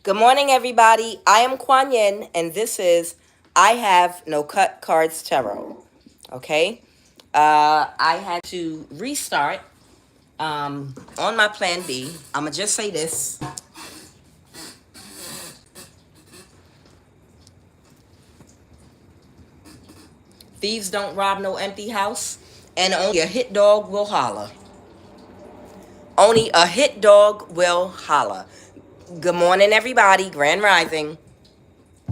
Good morning, everybody. I am Kuan Yin, and this is I Have No Cut Cards Tarot. Okay? I had to restart on my plan B. I'm going to just say this. Thieves don't rob no empty house, and only a hit dog will holler. Only a hit dog will holler. Good morning, everybody. Grand Rising.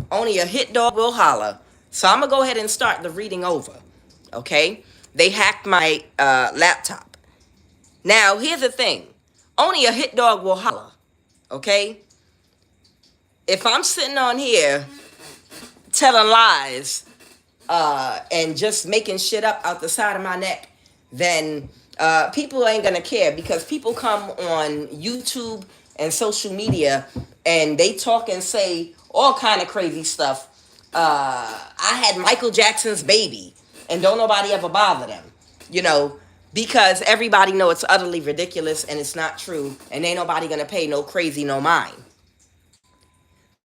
Only a hit dog will holler. So I'm going to go ahead and start the reading over. Okay? They hacked my laptop. Now, here's the thing. Only a hit dog will holler. Okay? If I'm sitting on here telling lies and just making shit up out the side of my neck, then people ain't going to care, because people come on YouTube and social media and they talk and say all kind of crazy stuff. I had Michael Jackson's baby, and don't nobody ever bother them, because everybody know it's utterly ridiculous and it's not true, and ain't nobody gonna pay no crazy no mind.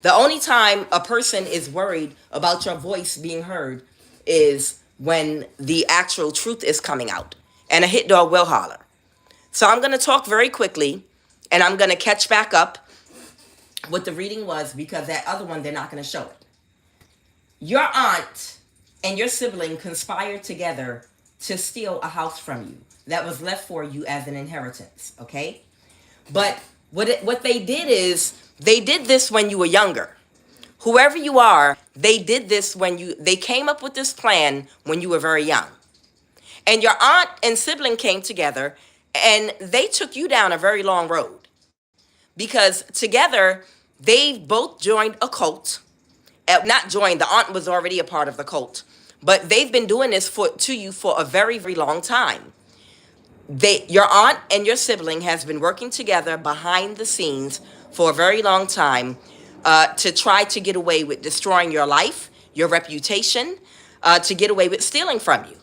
The only time a person is worried about your voice being heard is when the actual truth is coming out, and a hit dog will holler. So I'm gonna talk very quickly, and I'm gonna catch back up what the reading was, because that other one, they're not gonna show it. Your aunt and your sibling conspired together to steal a house from you that was left for you as an inheritance, okay? But what they did is, they did this when you were younger. Whoever you are, they did this they came up with this plan when you were very young. And your aunt and sibling came together, and they took you down a very long road. Because together, they both joined a cult. Not joined, the aunt was already a part of the cult, but they've been doing this to you for a very, very long time. Your aunt and your sibling has been working together behind the scenes for a very long time to try to get away with destroying your life, your reputation, to get away with stealing from you.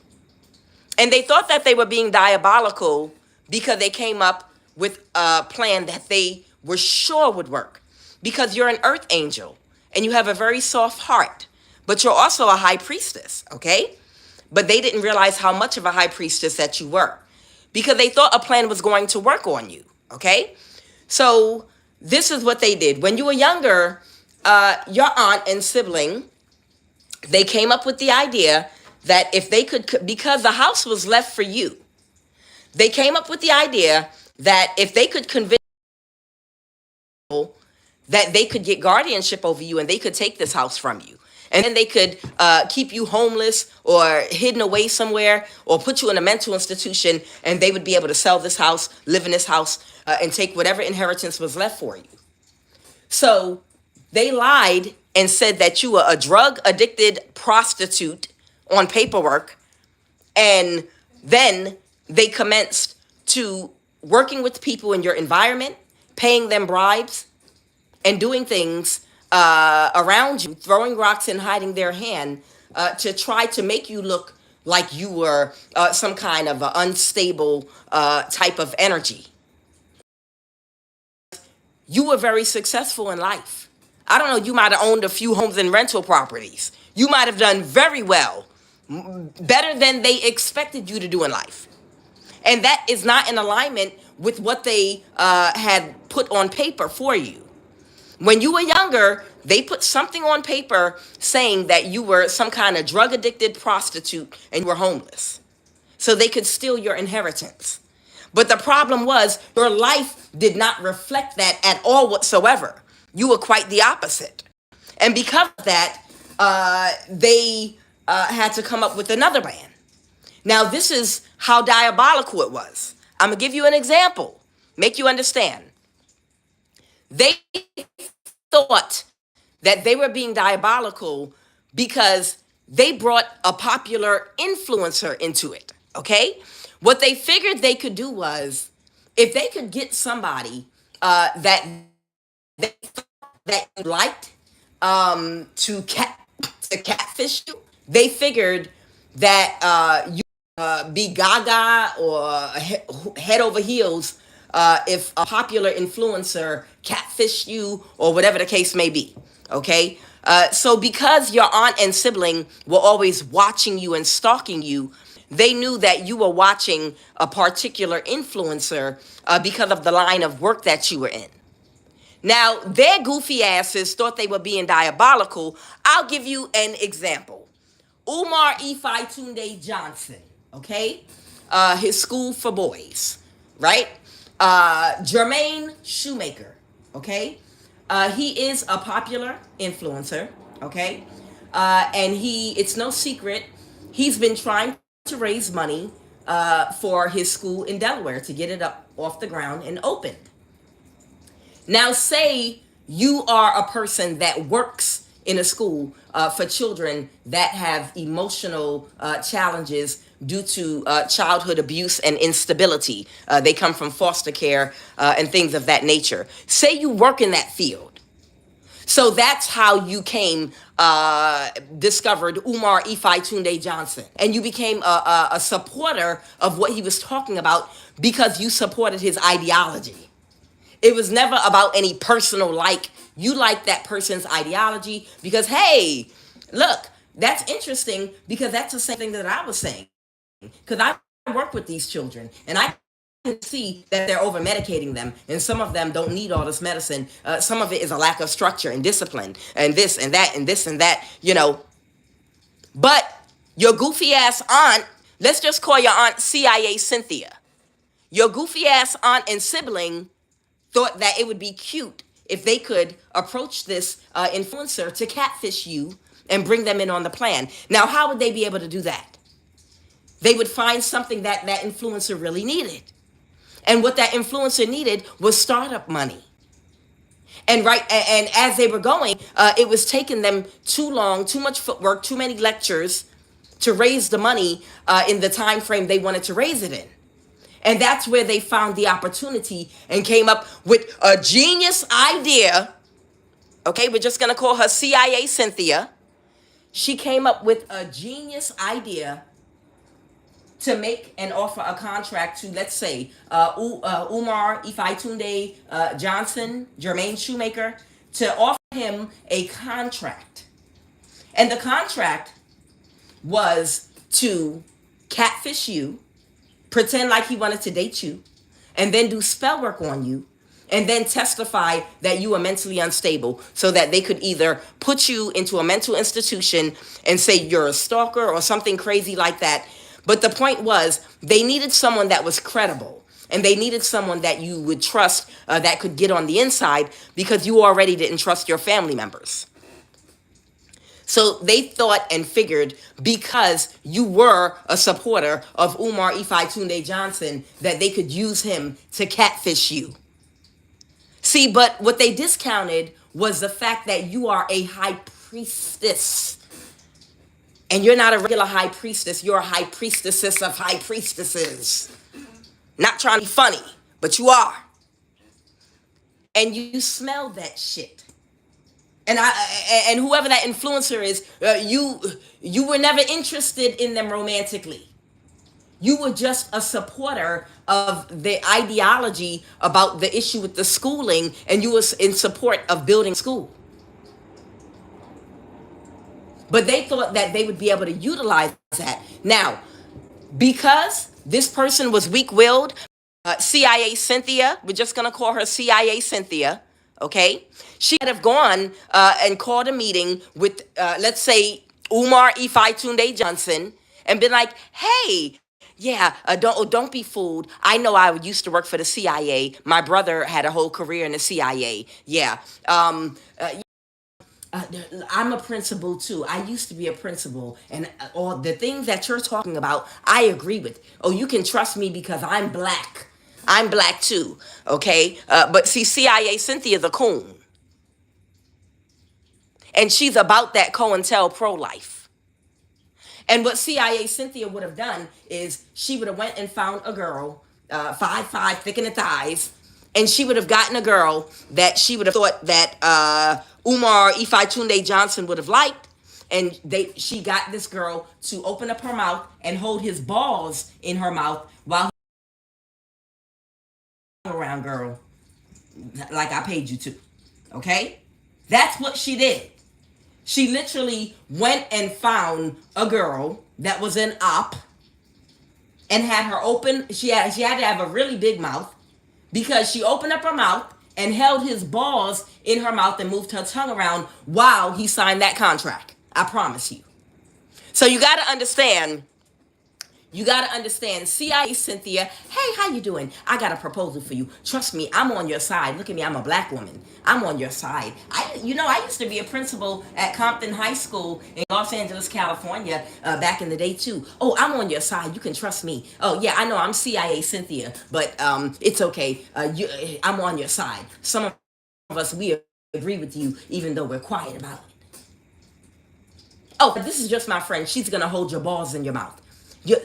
And they thought that they were being diabolical because they came up with a plan that they were sure would work. Because you're an earth angel, and you have a very soft heart, but you're also a high priestess, okay? But they didn't realize how much of a high priestess that you were, because they thought a plan was going to work on you, okay? So this is what they did. When you were younger, your aunt and sibling, they came up with the idea that if they could, because the house was left for you, they came up with the idea that if they could convince people that they could get guardianship over you and they could take this house from you, and then they could keep you homeless or hidden away somewhere or put you in a mental institution, and they would be able to sell this house, live in this house, and take whatever inheritance was left for you. So they lied and said that you were a drug-addicted prostitute on paperwork, and then they commenced to working with people in your environment, paying them bribes, and doing things around you, throwing rocks and hiding their hand to try to make you look like you were some kind of unstable type of energy. You were very successful in life. I don't know, you might have owned a few homes and rental properties. You might have done very well, better than they expected you to do in life. And that is not in alignment with what they had put on paper for you. When you were younger, they put something on paper saying that you were some kind of drug-addicted prostitute and you were homeless, so they could steal your inheritance. But the problem was, your life did not reflect that at all whatsoever. You were quite the opposite. And because of that, they had to come up with another plan. Now, this is how diabolical it was. I'm going to give you an example, make you understand. They thought that they were being diabolical because they brought a popular influencer into it, okay? What they figured they could do was, if they could get somebody that they liked to catfish you, they figured that you be gaga or head over heels if a popular influencer catfished you or whatever the case may be. Okay? So because your aunt and sibling were always watching you and stalking you, they knew that you were watching a particular influencer because of the line of work that you were in. Now, their goofy asses thought they were being diabolical. I'll give you an example. Umar Ifai Tunde Johnson, okay? His school for boys, right? Jermaine Shoemaker, okay? He is a popular influencer, okay? And it's no secret, he's been trying to raise money for his school in Delaware to get it up off the ground and opened. Now, say you are a person that works in a school for children that have emotional challenges due to childhood abuse and instability. They come from foster care and things of that nature. Say you work in that field. So that's how you discovered Umar Ifai Tunde Johnson. And you became a supporter of what he was talking about because you supported his ideology. It was never about any personal like. You like that person's ideology because, hey, look, that's interesting because that's the same thing that I was saying. Because I work with these children and I can see that they're over medicating them, and some of them don't need all this medicine. Some of it is a lack of structure and discipline and this and that and this and that, But your goofy ass aunt, let's just call your aunt CIA Cynthia. Your goofy ass aunt and sibling thought that it would be cute if they could approach this influencer to catfish you and bring them in on the plan. Now, how would they be able to do that? They would find something that influencer really needed. And what that influencer needed was startup money. And as they were going, it was taking them too long, too much footwork, too many lectures to raise the money in the time frame they wanted to raise it in. And that's where they found the opportunity and came up with a genius idea. Okay, we're just going to call her CIA Cynthia. She came up with a genius idea to make and offer a contract to, let's say, Umar Ifai Tunde Johnson, Jermaine Shoemaker, to offer him a contract. And the contract was to catfish you, pretend like he wanted to date you, and then do spell work on you, and then testify that you are mentally unstable so that they could either put you into a mental institution and say you're a stalker or something crazy like that. But the point was they needed someone that was credible, and they needed someone that you would trust that could get on the inside because you already didn't trust your family members. So they thought and figured because you were a supporter of Umar Ifai Tunde Johnson that they could use him to catfish you. See, but what they discounted was the fact that you are a high priestess. And you're not a regular high priestess. You're a high priestess of high priestesses. Not trying to be funny, but you are. And you smell that shit. And whoever that influencer is, you were never interested in them romantically. You were just a supporter of the ideology about the issue with the schooling, and you was in support of building school. But they thought that they would be able to utilize that. Now, because this person was weak-willed, CIA Cynthia, we're just going to call her CIA Cynthia, okay? She could have gone and called a meeting with, let's say, Umar Ifai Tunde Johnson and been like, hey, yeah, don't be fooled. I know I used to work for the CIA. My brother had a whole career in the CIA. Yeah. I'm a principal too. I used to be a principal, and all the things that you're talking about, I agree with. Oh, you can trust me because I'm black. I'm black too, okay? But see, CIA Cynthia's a coon. And she's about that COINTEL pro-life. And what CIA Cynthia would have done is she would have went and found a girl, 5'5", thick in the thighs, and she would have gotten a girl that she would have thought that Umar Ifai Tunde Johnson would have liked. And she got this girl to open up her mouth and hold his balls in her mouth while around, girl, like I paid you to. Okay? That's what she did. She literally went and found a girl that was an op and had her open. She had to have a really big mouth because she opened up her mouth and held his balls in her mouth and moved her tongue around while he signed that contract. I promise you. So you got to understand. You got to understand, CIA Cynthia, hey, how you doing? I got a proposal for you. Trust me, I'm on your side. Look at me, I'm a black woman. I'm on your side. I used to be a principal at Compton High School in Los Angeles, California, back in the day too. Oh, I'm on your side. You can trust me. Oh, yeah, I know I'm CIA Cynthia, but it's okay. I'm on your side. Some of us, we agree with you, even though we're quiet about it. Oh, this is just my friend. She's going to hold your balls in your mouth.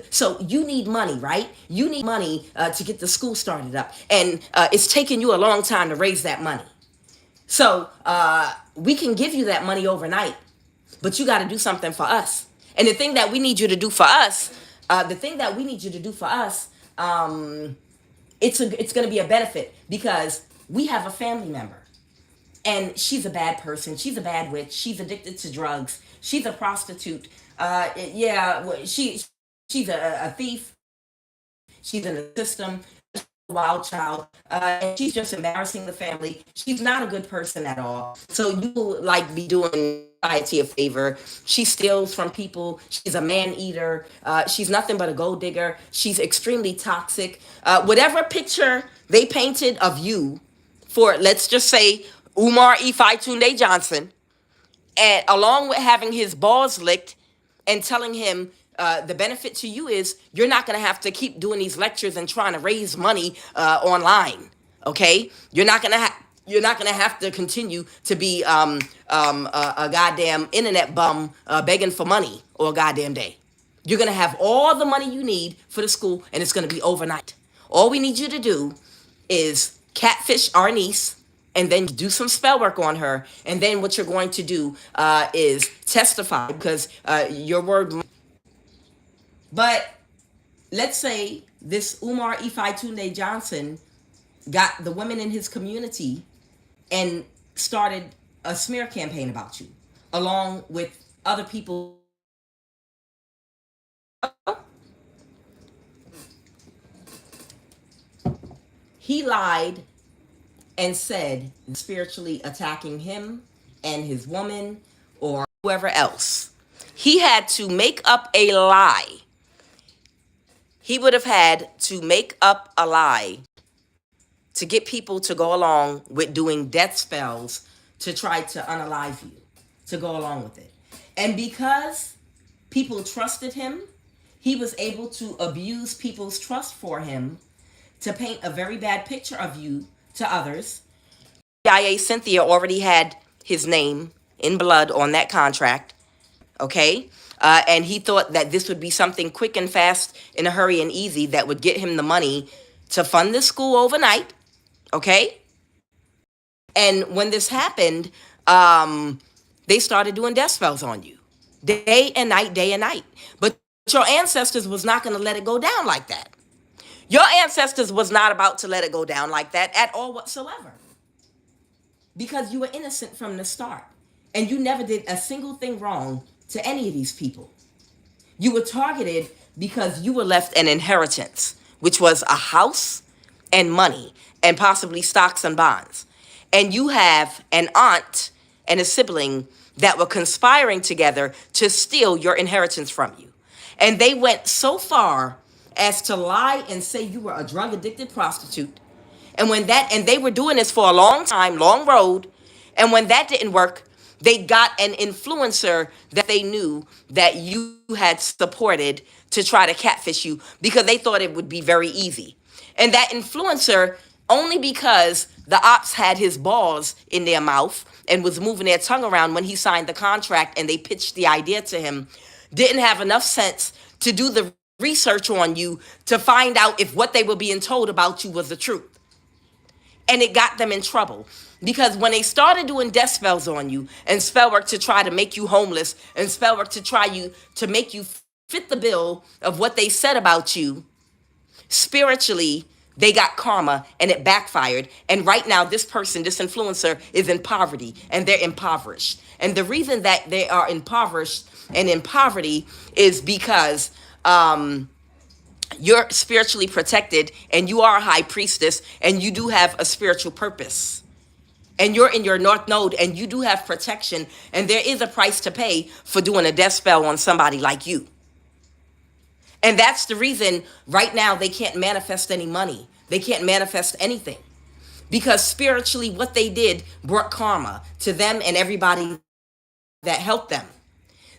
So you need money, right? You need money to get the school started up. And it's taken you a long time to raise that money. So we can give you that money overnight, but you got to do something for us. And the thing that we need you to do for us, it's going to be a benefit because we have a family member. And she's a bad person. She's a bad witch. She's addicted to drugs. She's a prostitute. She's a thief. She's in the system. A wild child. And she's just embarrassing the family. She's not a good person at all. So you like be doing society a favor. She steals from people. She's a man eater. She's nothing but a gold digger. She's extremely toxic. Whatever picture they painted of you for, let's just say, Umar Ifai Tunde Johnson, and along with having his balls licked and telling him the benefit to you is you're not going to have to keep doing these lectures and trying to raise money online. Okay, you're not going to have to continue to be a goddamn internet bum begging for money all goddamn day. You're going to have all the money you need for the school, and it's going to be overnight. All we need you to do is catfish our niece and then do some spell work on her. And then what you're going to do is testify because your word. But let's say this Umar Ifai Tunde Johnson got the women in his community and started a smear campaign about you, along with other people. He lied and said spiritually attacking him and his woman or whoever else. He had to make up a lie. He would have had to make up a lie to get people to go along with doing death spells to try to unalive you, to go along with it. And because people trusted him, he was able to abuse people's trust for him to paint a very bad picture of you to others. CIA Cynthia already had his name in blood on that contract, okay? And he thought that this would be something quick and fast, in a hurry and easy, that would get him the money to fund the school overnight, okay? And when this happened, they started doing death spells on you. Day and night, day and night. But your ancestors was not going to let it go down like that. Your ancestors was not about to let it go down like that at all whatsoever. Because you were innocent from the start. And you never did a single thing wrong to any of these people. You were targeted because you were left an inheritance, which was a house and money and possibly stocks and bonds. And you have an aunt and a sibling that were conspiring together to steal your inheritance from you. And they went so far as to lie and say you were a drug addicted prostitute. And they were doing this for a long time, long road. And when that didn't work, they got an influencer that they knew that you had supported to try to catfish you because they thought it would be very easy. And that influencer, only because the ops had his balls in their mouth and was moving their tongue around when he signed the contract and they pitched the idea to him, didn't have enough sense to do the research on you to find out if what they were being told about you was the truth. And it got them in trouble because when they started doing death spells on you and spell work to try to make you homeless and spell work to make you fit the bill of what they said about you spiritually, They got karma and it backfired. And right now, this person, this influencer, is in poverty and they're impoverished. And the reason that they are impoverished and in poverty is because you're spiritually protected and you are a high priestess and you do have a spiritual purpose. And you're in your north node and you do have protection. And there is a price to pay for doing a death spell on somebody like you. And that's the reason right now they can't manifest any money. They can't manifest anything. Because spiritually, what they did brought karma to them and everybody that helped them.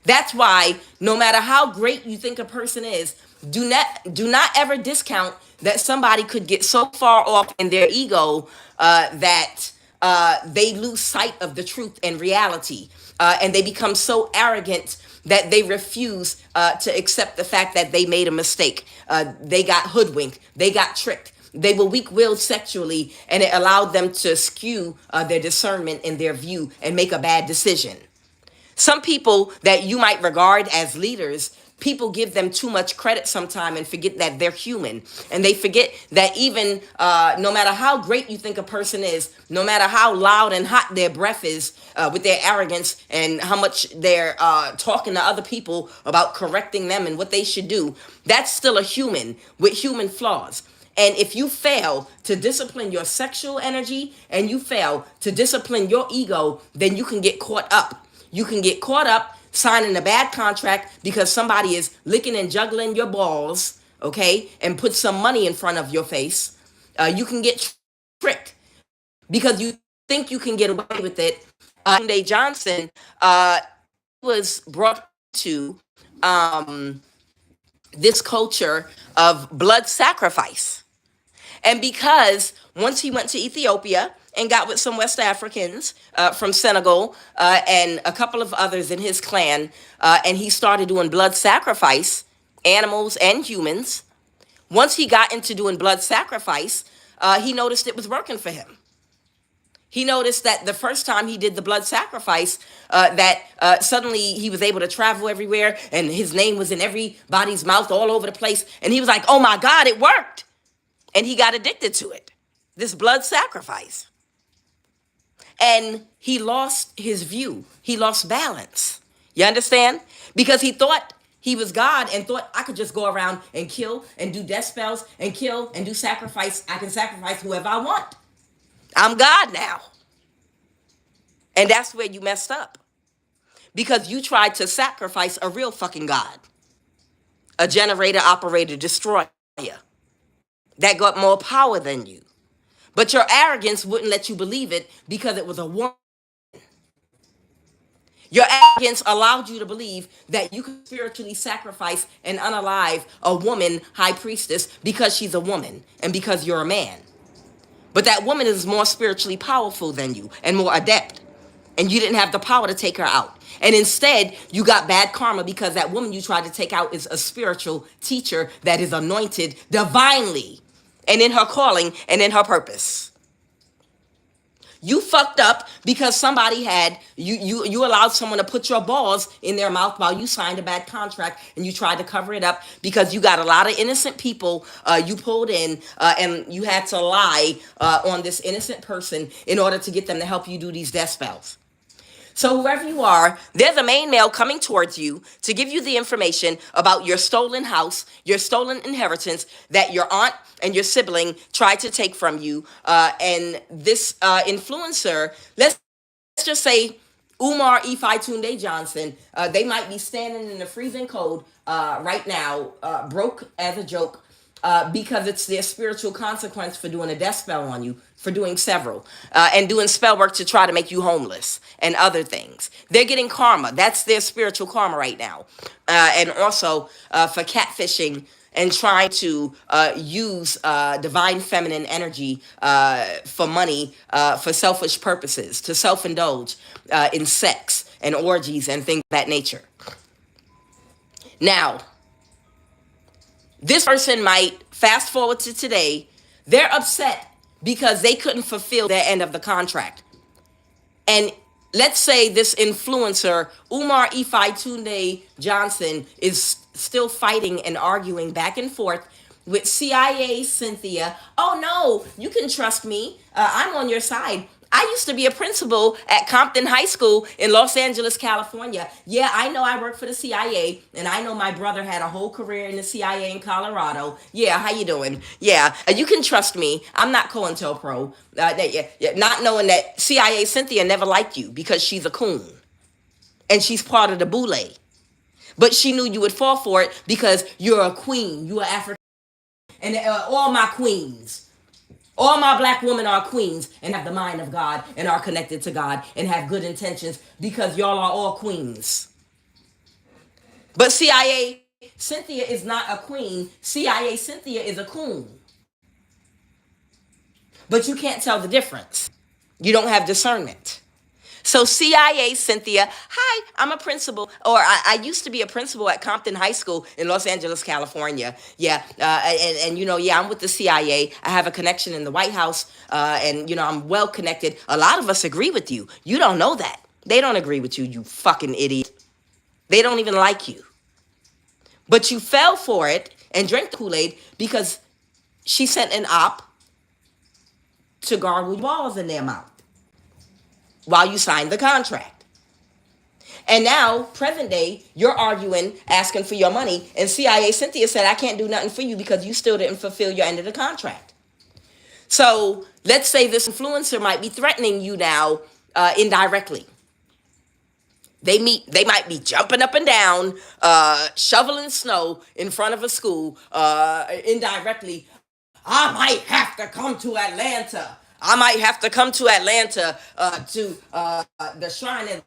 That's why no matter how great you think a person is, do not ever discount that somebody could get so far off in their ego that they lose sight of the truth and reality. And they become so arrogant that they refuse to accept the fact that they made a mistake. They got hoodwinked. They got tricked. They were weak-willed sexually, and it allowed them to skew their discernment and their view and make a bad decision. Some people that you might regard as leaders, people give them too much credit sometime and forget that they're human. And they forget that even no matter how great you think a person is, no matter how loud and hot their breath is with their arrogance and how much they're talking to other people about correcting them and what they should do, that's still a human with human flaws. And if you fail to discipline your sexual energy and you fail to discipline your ego, then you can get caught up. You can get caught up signing a bad contract because somebody is licking and juggling your balls, okay, and put some money in front of your face. You can get tricked because you think you can get away with it. Sunday Johnson was brought to this culture of blood sacrifice. And because once he went to Ethiopia and got with some West Africans from Senegal and a couple of others in his clan, and he started doing blood sacrifice, animals and humans. Once he got into doing blood sacrifice, he noticed it was working for him. He noticed that the first time he did the blood sacrifice, that suddenly he was able to travel everywhere and his name was in everybody's mouth all over the place. And he was like, oh my God, it worked. And he got addicted to it, this blood sacrifice. And he lost his view. He lost balance. You understand? Because he thought he was God and thought I could just go around and kill and do death spells and kill and do sacrifice. I can sacrifice whoever I want. I'm God now. And that's where you messed up. Because you tried to sacrifice a real fucking God. A generator, operator, destroyer. That got more power than you. But your arrogance wouldn't let you believe it because it was a woman. Your arrogance allowed you to believe that you could spiritually sacrifice and unalive a woman high priestess because she's a woman and because you're a man. But that woman is more spiritually powerful than you and more adept. And you didn't have the power to take her out. And instead, you got bad karma because that woman you tried to take out is a spiritual teacher that is anointed divinely and in her calling and in her purpose. You fucked up because somebody had, you allowed someone to put your balls in their mouth while you signed a bad contract and you tried to cover it up because you got a lot of innocent people you pulled in and you had to lie on this innocent person in order to get them to help you do these death spells. So whoever you are, there's a main male coming towards you to give you the information about your stolen house, your stolen inheritance that your aunt and your sibling tried to take from you. And this influencer, let's just say Umar Ifi Tunde Johnson, they might be standing in the freezing cold right now, broke as a joke, because it's their spiritual consequence for doing a death spell on you, for doing several, and doing spell work to try to make you homeless and other things. They're getting karma. That's their spiritual karma right now. And also for catfishing and trying to use divine feminine energy for money, for selfish purposes, to self-indulge in sex and orgies and things of that nature. Now, this person might fast forward to today. They're upset because they couldn't fulfill their end of the contract. And let's say this influencer, Umar Ifi Tunde Johnson, is still fighting and arguing back and forth with CIA Cynthia. Oh no, you can trust me. I'm on your side. I used to be a principal at Compton High School in Los Angeles, California. Yeah, I know I work for the CIA, and I know my brother had a whole career in the CIA in Colorado. Yeah, how you doing? Yeah, you can trust me. I'm not COINTELPRO. Not knowing that CIA Cynthia never liked you because she's a coon, and she's part of the boule. But she knew you would fall for it because you're a queen. You are African. And all my queens, all my black women are queens and have the mind of God and are connected to God and have good intentions because y'all are all queens. But CIA Cynthia is not a queen. CIA Cynthia is a coon. But you can't tell the difference. You don't have discernment. So CIA Cynthia, hi, I'm a principal, or I used to be a principal at Compton High School in Los Angeles, California. Yeah, and you know, yeah, I'm with the CIA. I have a connection in the White House, and you know, I'm well connected. A lot of us agree with you. You don't know that. They don't agree with you, you fucking idiot. They don't even like you. But you fell for it and drank the Kool-Aid because she sent an op to gargle balls in their mouth while you signed the contract. And now, present day, you're arguing, asking for your money, and CIA Cynthia said, I can't do nothing for you because you still didn't fulfill your end of the contract. So let's say this influencer might be threatening you now indirectly. They might be jumping up and down, shoveling snow in front of a school, indirectly. I might have to come to Atlanta. I might have to come to Atlanta to the shrine of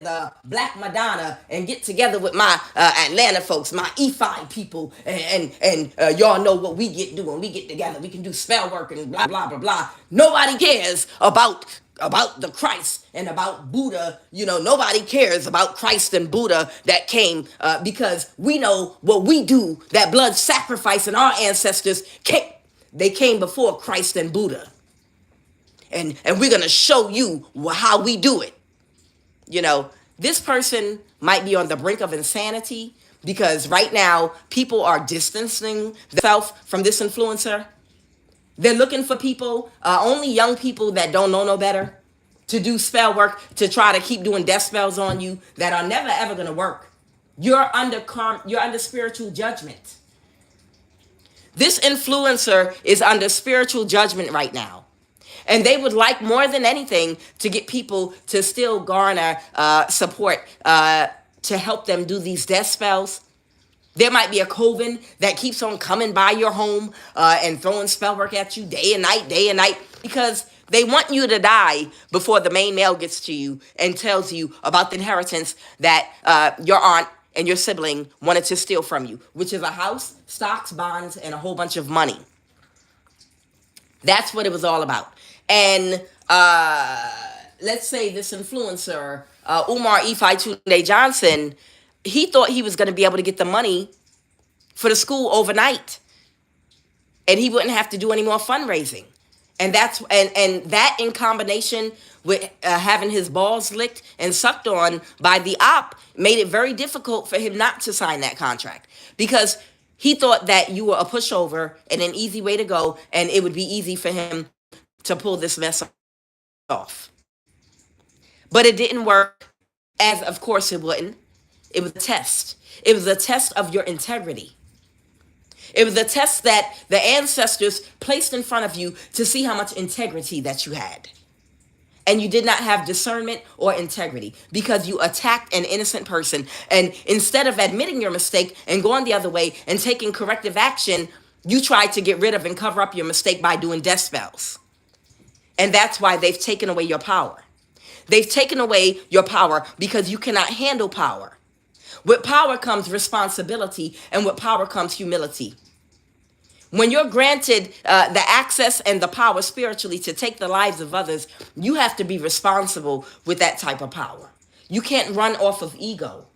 the Black Madonna and get together with my Atlanta folks, my E5 people, and y'all know what we get doing. We get together, we can do spell work and blah blah blah blah. Nobody cares about the Christ and about Buddha. You know, nobody cares about Christ and Buddha that came because we know what we do. That blood sacrifice and our ancestors came. They came before Christ and Buddha, and we're gonna show you how we do it. You know, this person might be on the brink of insanity because right now people are distancing themselves from this influencer. They're looking for people, only young people that don't know no better, to do spell work, to try to keep doing death spells on you that are never ever going to work. You're under spiritual judgment. This influencer is under spiritual judgment right now. And they would like more than anything to get people to still garner support to help them do these death spells. There might be a coven that keeps on coming by your home and throwing spell work at you day and night, because they want you to die before the main male gets to you and tells you about the inheritance that your aunt and your sibling wanted to steal from you, which is a house, stocks, bonds, and a whole bunch of money. That's what it was all about. And let's say this influencer, Umar Ifi Tunde Johnson, he thought he was going to be able to get the money for the school overnight, and he wouldn't have to do any more fundraising. And that's and that in combination with having his balls licked and sucked on by the op made it very difficult for him not to sign that contract, because he thought that you were a pushover and an easy way to go, and it would be easy for him to pull this mess off. But it didn't work, as of course it wouldn't. It was a test. It was a test of your integrity. It was a test that the ancestors placed in front of you to see how much integrity that you had. And you did not have discernment or integrity because you attacked an innocent person. And instead of admitting your mistake and going the other way and taking corrective action, you tried to get rid of and cover up your mistake by doing death spells. And that's why they've taken away your power. They've taken away your power because you cannot handle power. With power comes responsibility, and with power comes humility. When you're granted the access and the power spiritually to take the lives of others, you have to be responsible with that type of power. You can't run off of ego.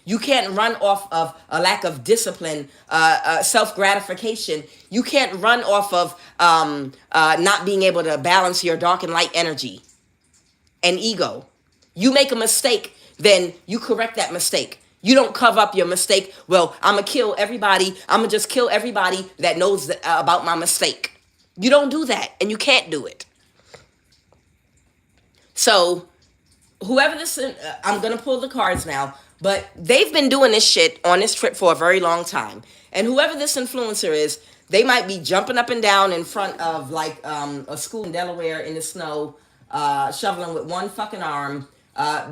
You can't run off of a lack of discipline, self-gratification. You can't run off of not being able to balance your dark and light energy and ego. You make a mistake, then you correct that mistake. You don't cover up your mistake. Well, I'm going to kill everybody. I'm going to just kill everybody that knows about my mistake. You don't do that, and you can't do it. So whoever this, I'm going to pull the cards now, but they've been doing this shit on this trip for a very long time. And whoever this influencer is, they might be jumping up and down in front of like a school in Delaware in the snow, shoveling with one fucking arm.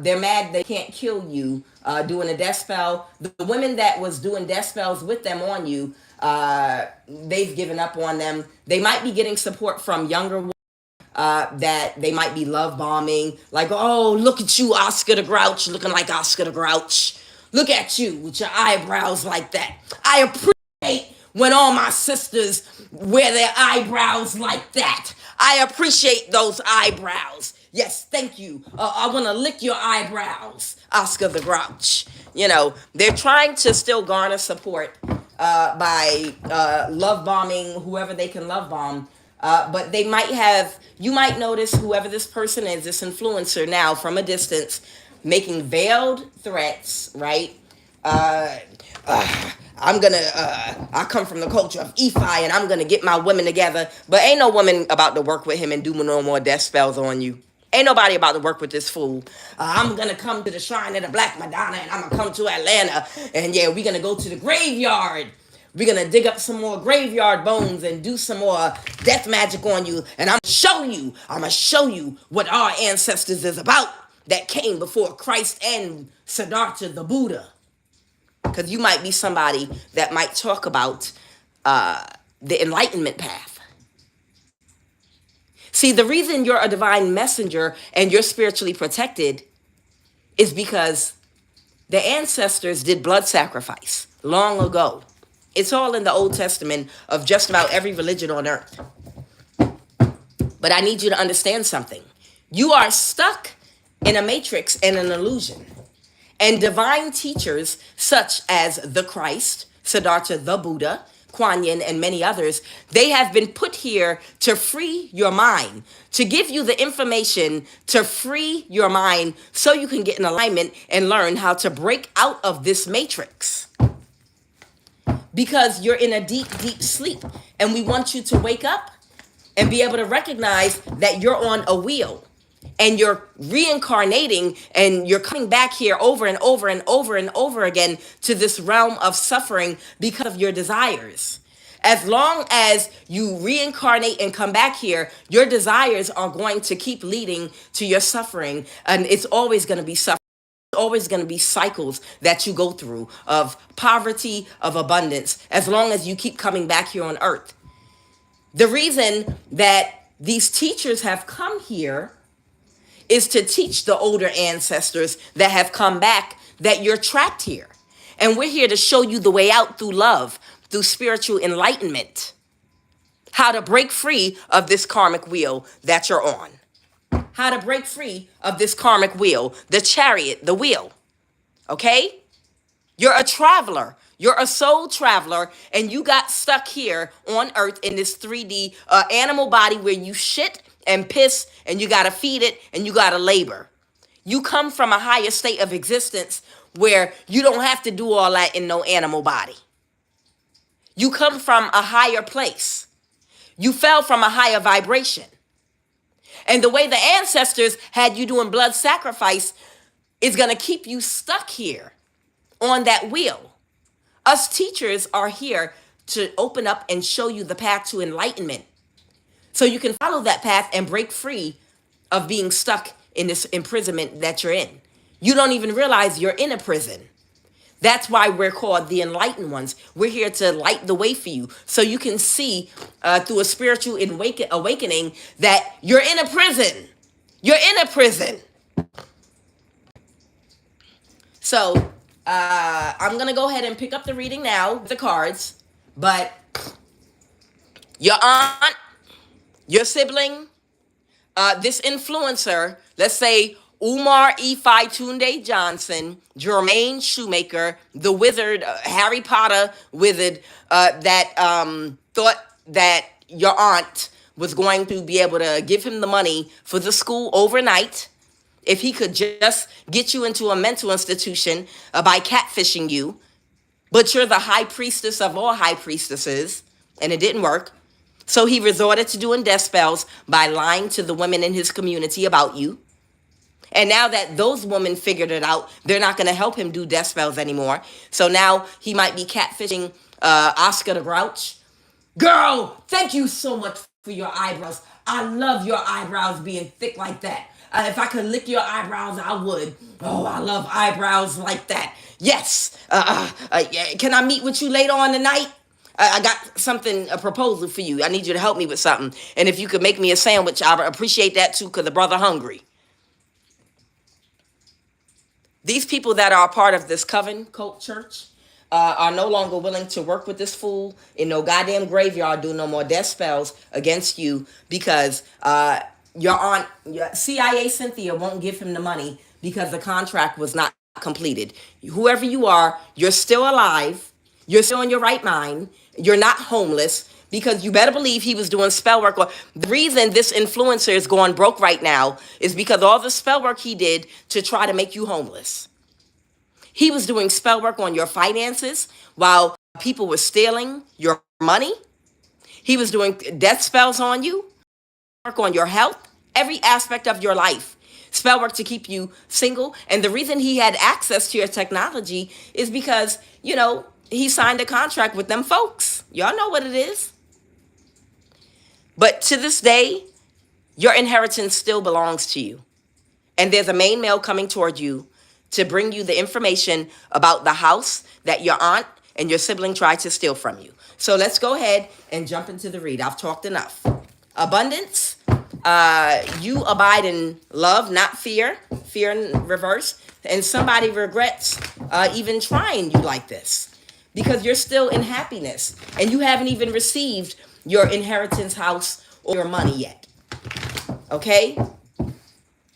They're mad they can't kill you, doing a death spell. The women that was doing death spells with them on you, they've given up on them. They might be getting support from younger women that they might be love bombing. Like, oh, look at you, Oscar the Grouch, looking like Oscar the Grouch. Look at you with your eyebrows like that. I appreciate when all my sisters wear their eyebrows like that. I appreciate those eyebrows. Yes, thank you. I want to lick your eyebrows, Oscar the Grouch. You know, they're trying to still garner support by love bombing whoever they can love bomb. But they might have, you might notice whoever this person is, this influencer now from a distance, making veiled threats, right? I come from the culture of Ephi and I'm gonna get my women together. But ain't no woman about to work with him and do no more death spells on you. Ain't nobody about to work with this fool. I'm gonna come to the shrine of the Black Madonna and I'm gonna come to Atlanta. And yeah, we're gonna go to the graveyard. We're gonna dig up some more graveyard bones and do some more death magic on you. And I'm gonna show you what our ancestors is about that came before Christ and Siddhartha the Buddha. Because you might be somebody that might talk about the enlightenment path. See, the reason you're a divine messenger and you're spiritually protected is because the ancestors did blood sacrifice long ago. It's all in the Old Testament of just about every religion on earth. But I need you to understand something. You are stuck in a matrix and an illusion. And divine teachers such as the Christ, Siddhartha the Buddha, Kuan Yin, and many others, they have been put here to free your mind, to give you the information to free your mind so you can get in alignment and learn how to break out of this matrix. Because you're in a deep, deep sleep. And we want you to wake up and be able to recognize that you're on a wheel. And you're reincarnating and you're coming back here over and over and over and over again to this realm of suffering because of your desires. As long as you reincarnate and come back here, your desires are going to keep leading to your suffering. And it's always going to be suffering. Always going to be cycles that you go through of poverty, of abundance, as long as you keep coming back here on earth. The reason that these teachers have come here is to teach the older ancestors that have come back that you're trapped here. And we're here to show you the way out through love, through spiritual enlightenment, how to break free of this karmic wheel that you're on. How to break free of this karmic wheel, the chariot, the wheel. Okay? You're a traveler. You're a soul traveler, and you got stuck here on earth in this 3D animal body where you shit and piss, and you got to feed it, and you got to labor. You come from a higher state of existence where you don't have to do all that in no animal body. You come from a higher place. You fell from a higher vibration. And the way the ancestors had you doing blood sacrifice is going to keep you stuck here on that wheel. Us teachers are here to open up and show you the path to enlightenment. So you can follow that path and break free of being stuck in this imprisonment that you're in. You don't even realize you're in a prison. That's why we're called the enlightened ones. We're here to light the way for you so you can see through a spiritual awakening that you're in a prison. You're in a prison. So I'm going to go ahead and pick up the reading now, the cards. But your aunt, your sibling, this influencer, let's say Umar Ephi Tunde Johnson, Jermaine Shoemaker, the wizard, Harry Potter wizard, that thought that your aunt was going to be able to give him the money for the school overnight. if he could just get you into a mental institution by catfishing you, but you're the high priestess of all high priestesses, and it didn't work. So he resorted to doing death spells by lying to the women in his community about you. And now that those women figured it out, they're not going to help him do death spells anymore. So now he might be catfishing Oscar the Grouch. Girl, thank you so much for your eyebrows. I love your eyebrows being thick like that. If I could lick your eyebrows, I would. Oh, I love eyebrows like that. Yes. Yeah. Can I meet with you later on tonight? I got something, a proposal for you. I need you to help me with something. And if you could make me a sandwich, I would appreciate that too, because the brother hungry. These people that are a part of this coven cult church are no longer willing to work with this fool in no goddamn graveyard, do no more death spells against you, because your CIA Cynthia won't give him the money because the contract was not completed. Whoever you are, you're still alive. You're still in your right mind. You're not homeless, because you better believe he was doing spell work. The reason this influencer is going broke right now is because all the spell work he did to try to make you homeless. He was doing spell work on your finances while people were stealing your money. He was doing death spells on you, work on your health, every aspect of your life. Spell work to keep you single. And the reason he had access to your technology is because, he signed a contract with them folks. Y'all know what it is. But to this day, your inheritance still belongs to you. And there's a main male coming toward you to bring you the information about the house that your aunt and your sibling tried to steal from you. So let's go ahead and jump into the read. I've talked enough. Abundance. You abide in love, not fear. Fear in reverse. And somebody regrets even trying you like this, because you're still in happiness and you haven't even received your inheritance house or your money yet. Okay?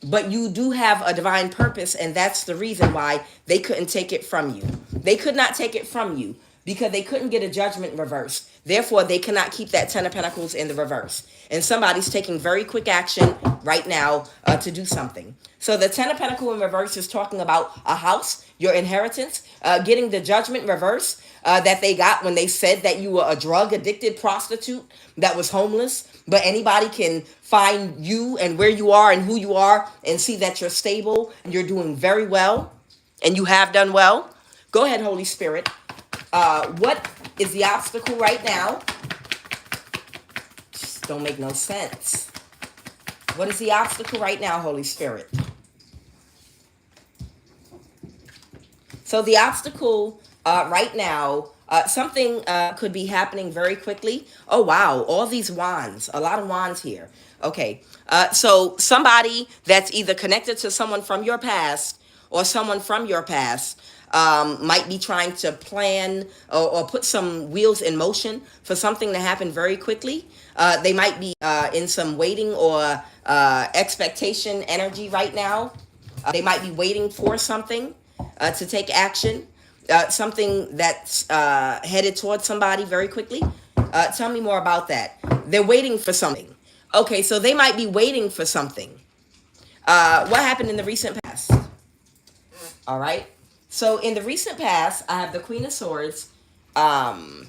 But you do have a divine purpose, and that's the reason why they couldn't take it from you. They could not take it from you because they couldn't get a judgment reverse. Therefore, they cannot keep that 10 of Pentacles in the reverse. And somebody's taking very quick action right now to do something. So the 10 of Pentacles in reverse is talking about a house, your inheritance, getting the judgment reverse that they got when they said that you were a drug-addicted prostitute that was homeless. But anybody can find you and where you are and who you are and see that you're stable and you're doing very well and you have done well. Go ahead, Holy Spirit. What is the obstacle right now? Just don't make no sense. What is the obstacle right now, Holy Spirit? So the obstacle right now, something could be happening very quickly. Oh, wow. All these wands. A lot of wands here. Okay. So somebody that's either connected to someone from your past or someone from your past might be trying to plan or put some wheels in motion for something to happen very quickly. They might be in some waiting or expectation energy right now. They might be waiting for something to take action. Something that's headed towards somebody very quickly. Tell me more about that. They're waiting for something. Okay, so they might be waiting for something. What happened in the recent past? All right. So in the recent past, I have the Queen of Swords. Someone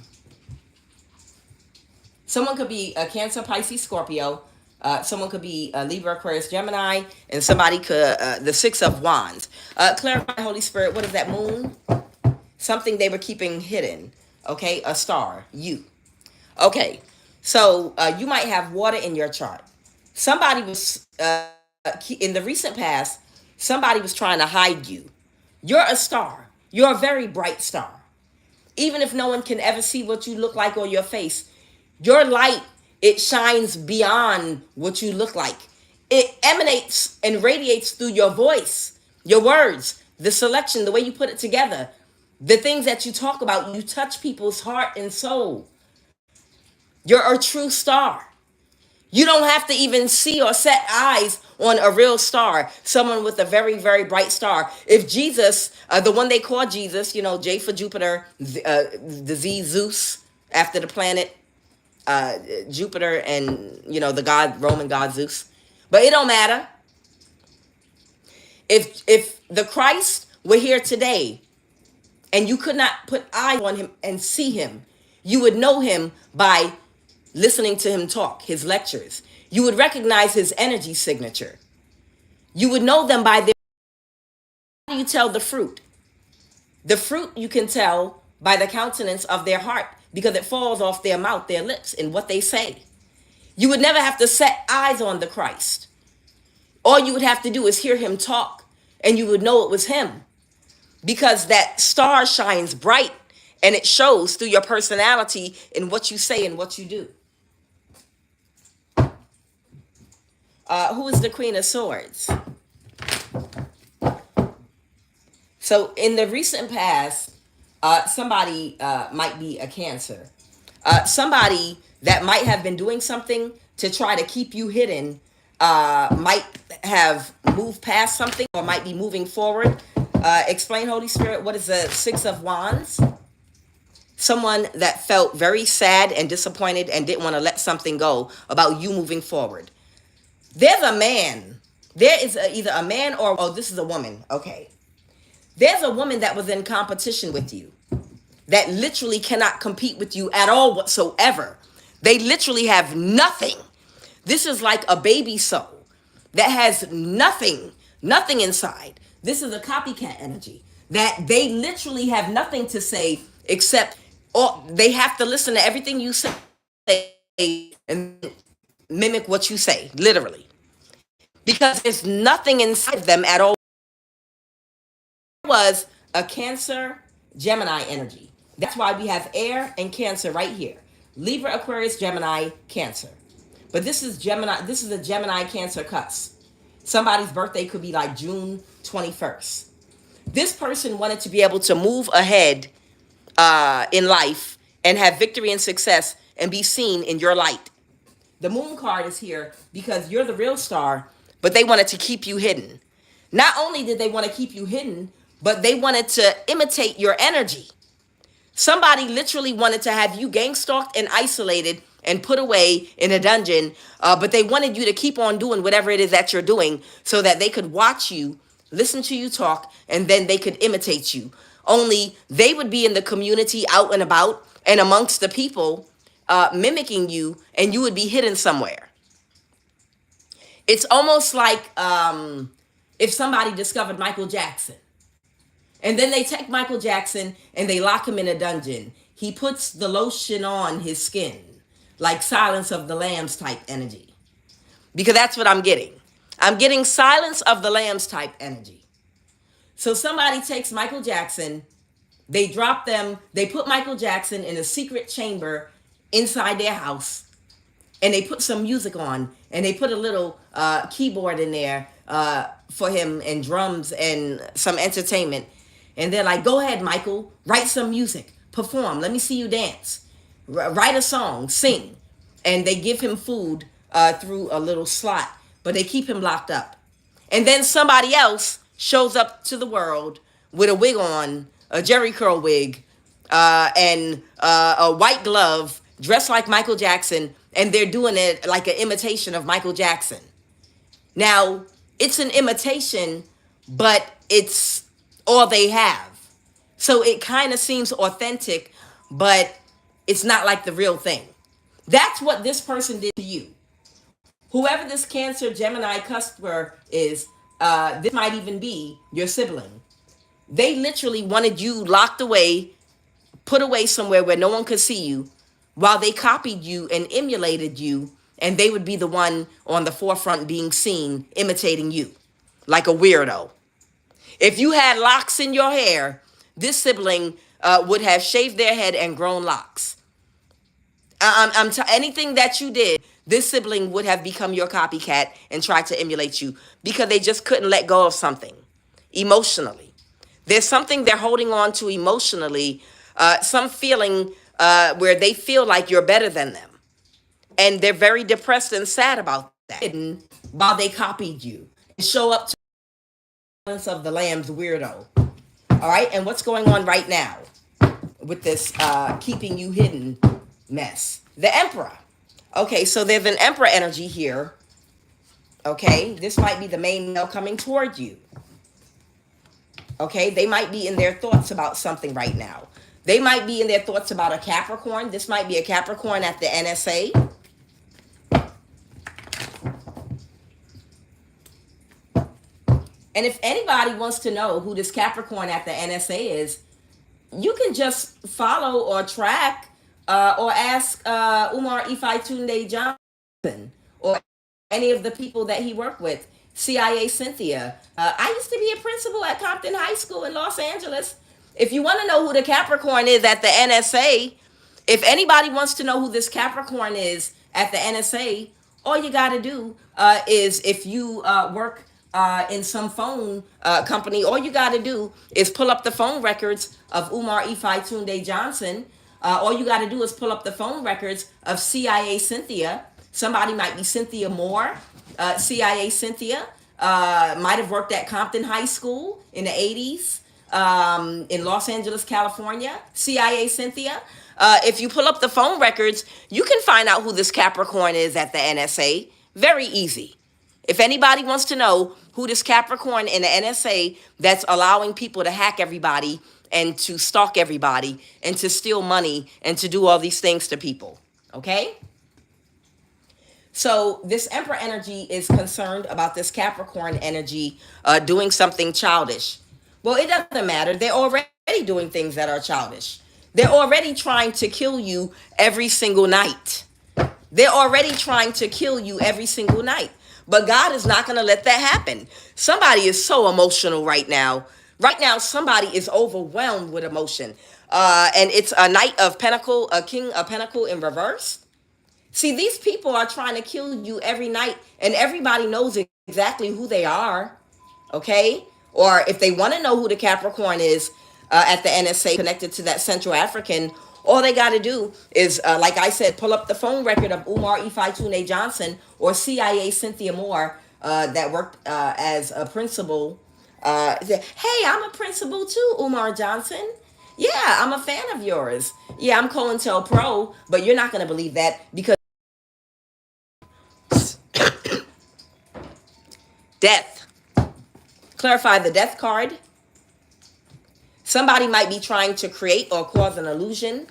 could be a Cancer, Pisces, Scorpio. Someone could be a Libra, Aquarius, Gemini. And somebody could, the Six of Wands. Clarify, Holy Spirit, what is that? Moon? Something they were keeping hidden. Okay, a star, you. Okay, so you might have water in your chart. Somebody was, in the recent past, somebody was trying to hide you. You're a star. You're a very bright star. Even if no one can ever see what you look like or your face, your light, it shines beyond what you look like. It emanates and radiates through your voice, your words, the selection, the way you put it together. The things that you talk about, you touch people's heart and soul. You're a true star. You don't have to even see or set eyes on a real star, someone with a very, very bright star. If Jesus, the one they call Jesus, J for Jupiter, the Z Zeus, after the planet Jupiter, and, the god, Roman god Zeus. But it don't matter. If the Christ were here today and you could not put eyes on him and see him, you would know him by listening to him talk, his lectures. You would recognize his energy signature. You would know them by their... How do you tell the fruit? The fruit you can tell by the countenance of their heart, because it falls off their mouth, their lips, and what they say. You would never have to set eyes on the Christ. All you would have to do is hear him talk, and you would know it was him, because that star shines bright, and it shows through your personality in what you say and what you do. Who is the Queen of Swords? So in the recent past, somebody might be a Cancer. Somebody that might have been doing something to try to keep you hidden might have moved past something or might be moving forward. Explain, Holy Spirit, what is the Six of Wands? Someone that felt very sad and disappointed and didn't want to let something go about you moving forward. There's a man. There is either a man or, oh, this is a woman. Okay. There's a woman that was in competition with you that literally cannot compete with you at all whatsoever. They literally have nothing. This is like a baby soul that has nothing inside. This is a copycat energy that they literally have nothing to say except, or they have to listen to everything you say and mimic what you say, literally. Because there's nothing inside them at all. Was a Cancer, Gemini energy. That's why we have air and Cancer right here. Libra, Aquarius, Gemini, Cancer. But this is Gemini. This is a Gemini Cancer cusp. Somebody's birthday could be like June 21st. This person wanted to be able to move ahead in life and have victory and success and be seen in your light. The Moon card is here because you're the real star, but they wanted to keep you hidden. Not only did they want to keep you hidden, but they wanted to imitate your energy. Somebody literally wanted to have you gang stalked and isolated and put away in a dungeon, but they wanted you to keep on doing whatever it is that you're doing so that they could watch you, listen to you talk, and then they could imitate you. Only they would be in the community out and about and amongst the people mimicking you, and you would be hidden somewhere. It's almost like if somebody discovered Michael Jackson. And then they take Michael Jackson and they lock him in a dungeon. He puts the lotion on his skin, like Silence of the Lambs type energy. Because that's what I'm getting. I'm getting Silence of the Lambs type energy. So somebody takes Michael Jackson, they drop them, they put Michael Jackson in a secret chamber inside their house, and they put some music on, and they put a little keyboard in there for him and drums and some entertainment. And they're like, go ahead, Michael, write some music, perform, let me see you dance, write a song, sing. And they give him food through a little slot, but they keep him locked up. And then somebody else shows up to the world with a wig on, a Jerry curl wig, and a white glove, dressed like Michael Jackson, and they're doing it like an imitation of Michael Jackson. Now, it's an imitation, but it's all they have. So it kind of seems authentic, but it's not like the real thing. That's what this person did to you. Whoever this Cancer, Gemini, customer is, this might even be your sibling. They literally wanted you locked away, put away somewhere where no one could see you, while they copied you and emulated you, and they would be the one on the forefront being seen, imitating you, like a weirdo. If you had locks in your hair, this sibling would have shaved their head and grown locks. Anything that you did, this sibling would have become your copycat and tried to emulate you because they just couldn't let go of something emotionally. There's something they're holding on to emotionally, some feeling where they feel like you're better than them. And they're very depressed and sad about that. While they copied you and show up to Silence of the Lambs weirdo. All right, and what's going on right now with this keeping you hidden mess? The Emperor. Okay, so there's an Emperor energy here. Okay, this might be the main male coming toward you. Okay, they might be in their thoughts about something right now. They might be in their thoughts about a Capricorn. This might be a Capricorn at the NSA. And if anybody wants to know who this Capricorn at the NSA is, you can just follow or track or ask Umar Ifai Tunde Johnson or any of the people that he worked with. CIA Cynthia. I used to be a principal at Compton High School in Los Angeles. If you want to know who the Capricorn is at the NSA, if anybody wants to know who this Capricorn is at the NSA, all you got to do is if you work in some phone company, all you got to do is pull up the phone records of Umar Ifai Tunde Johnson. All you got to do is pull up the phone records of CIA Cynthia. Somebody might be Cynthia Moore. CIA Cynthia might have worked at Compton High School in the 80s in Los Angeles, California. CIA Cynthia. If you pull up the phone records, you can find out who this Capricorn is at the NSA. Very easy. If anybody wants to know who this Capricorn in the NSA that's allowing people to hack everybody and to stalk everybody and to steal money and to do all these things to people, okay? So this Emperor energy is concerned about this Capricorn energy doing something childish. Well, it doesn't matter. They're already doing things that are childish. They're already trying to kill you every single night. They're already trying to kill you every single night. But God is not going to let that happen. Somebody is so emotional right now. Right now, somebody is overwhelmed with emotion. And it's a Knight of Pentacle, a King of Pentacle in reverse. See, these people are trying to kill you every night, and everybody knows exactly who they are, okay? Or if they want to know who the Capricorn is at the NSA connected to that Central African, all they got to do is, like I said, pull up the phone record of Umar Ifai Tunde Johnson or CIA Cynthia Moore that worked as a principal. Say, hey, I'm a principal too, Umar Johnson. Yeah, I'm a fan of yours. Yeah, I'm COINTELPRO, but you're not going to believe that because death. Clarify the death card. Somebody might be trying to create or cause an illusion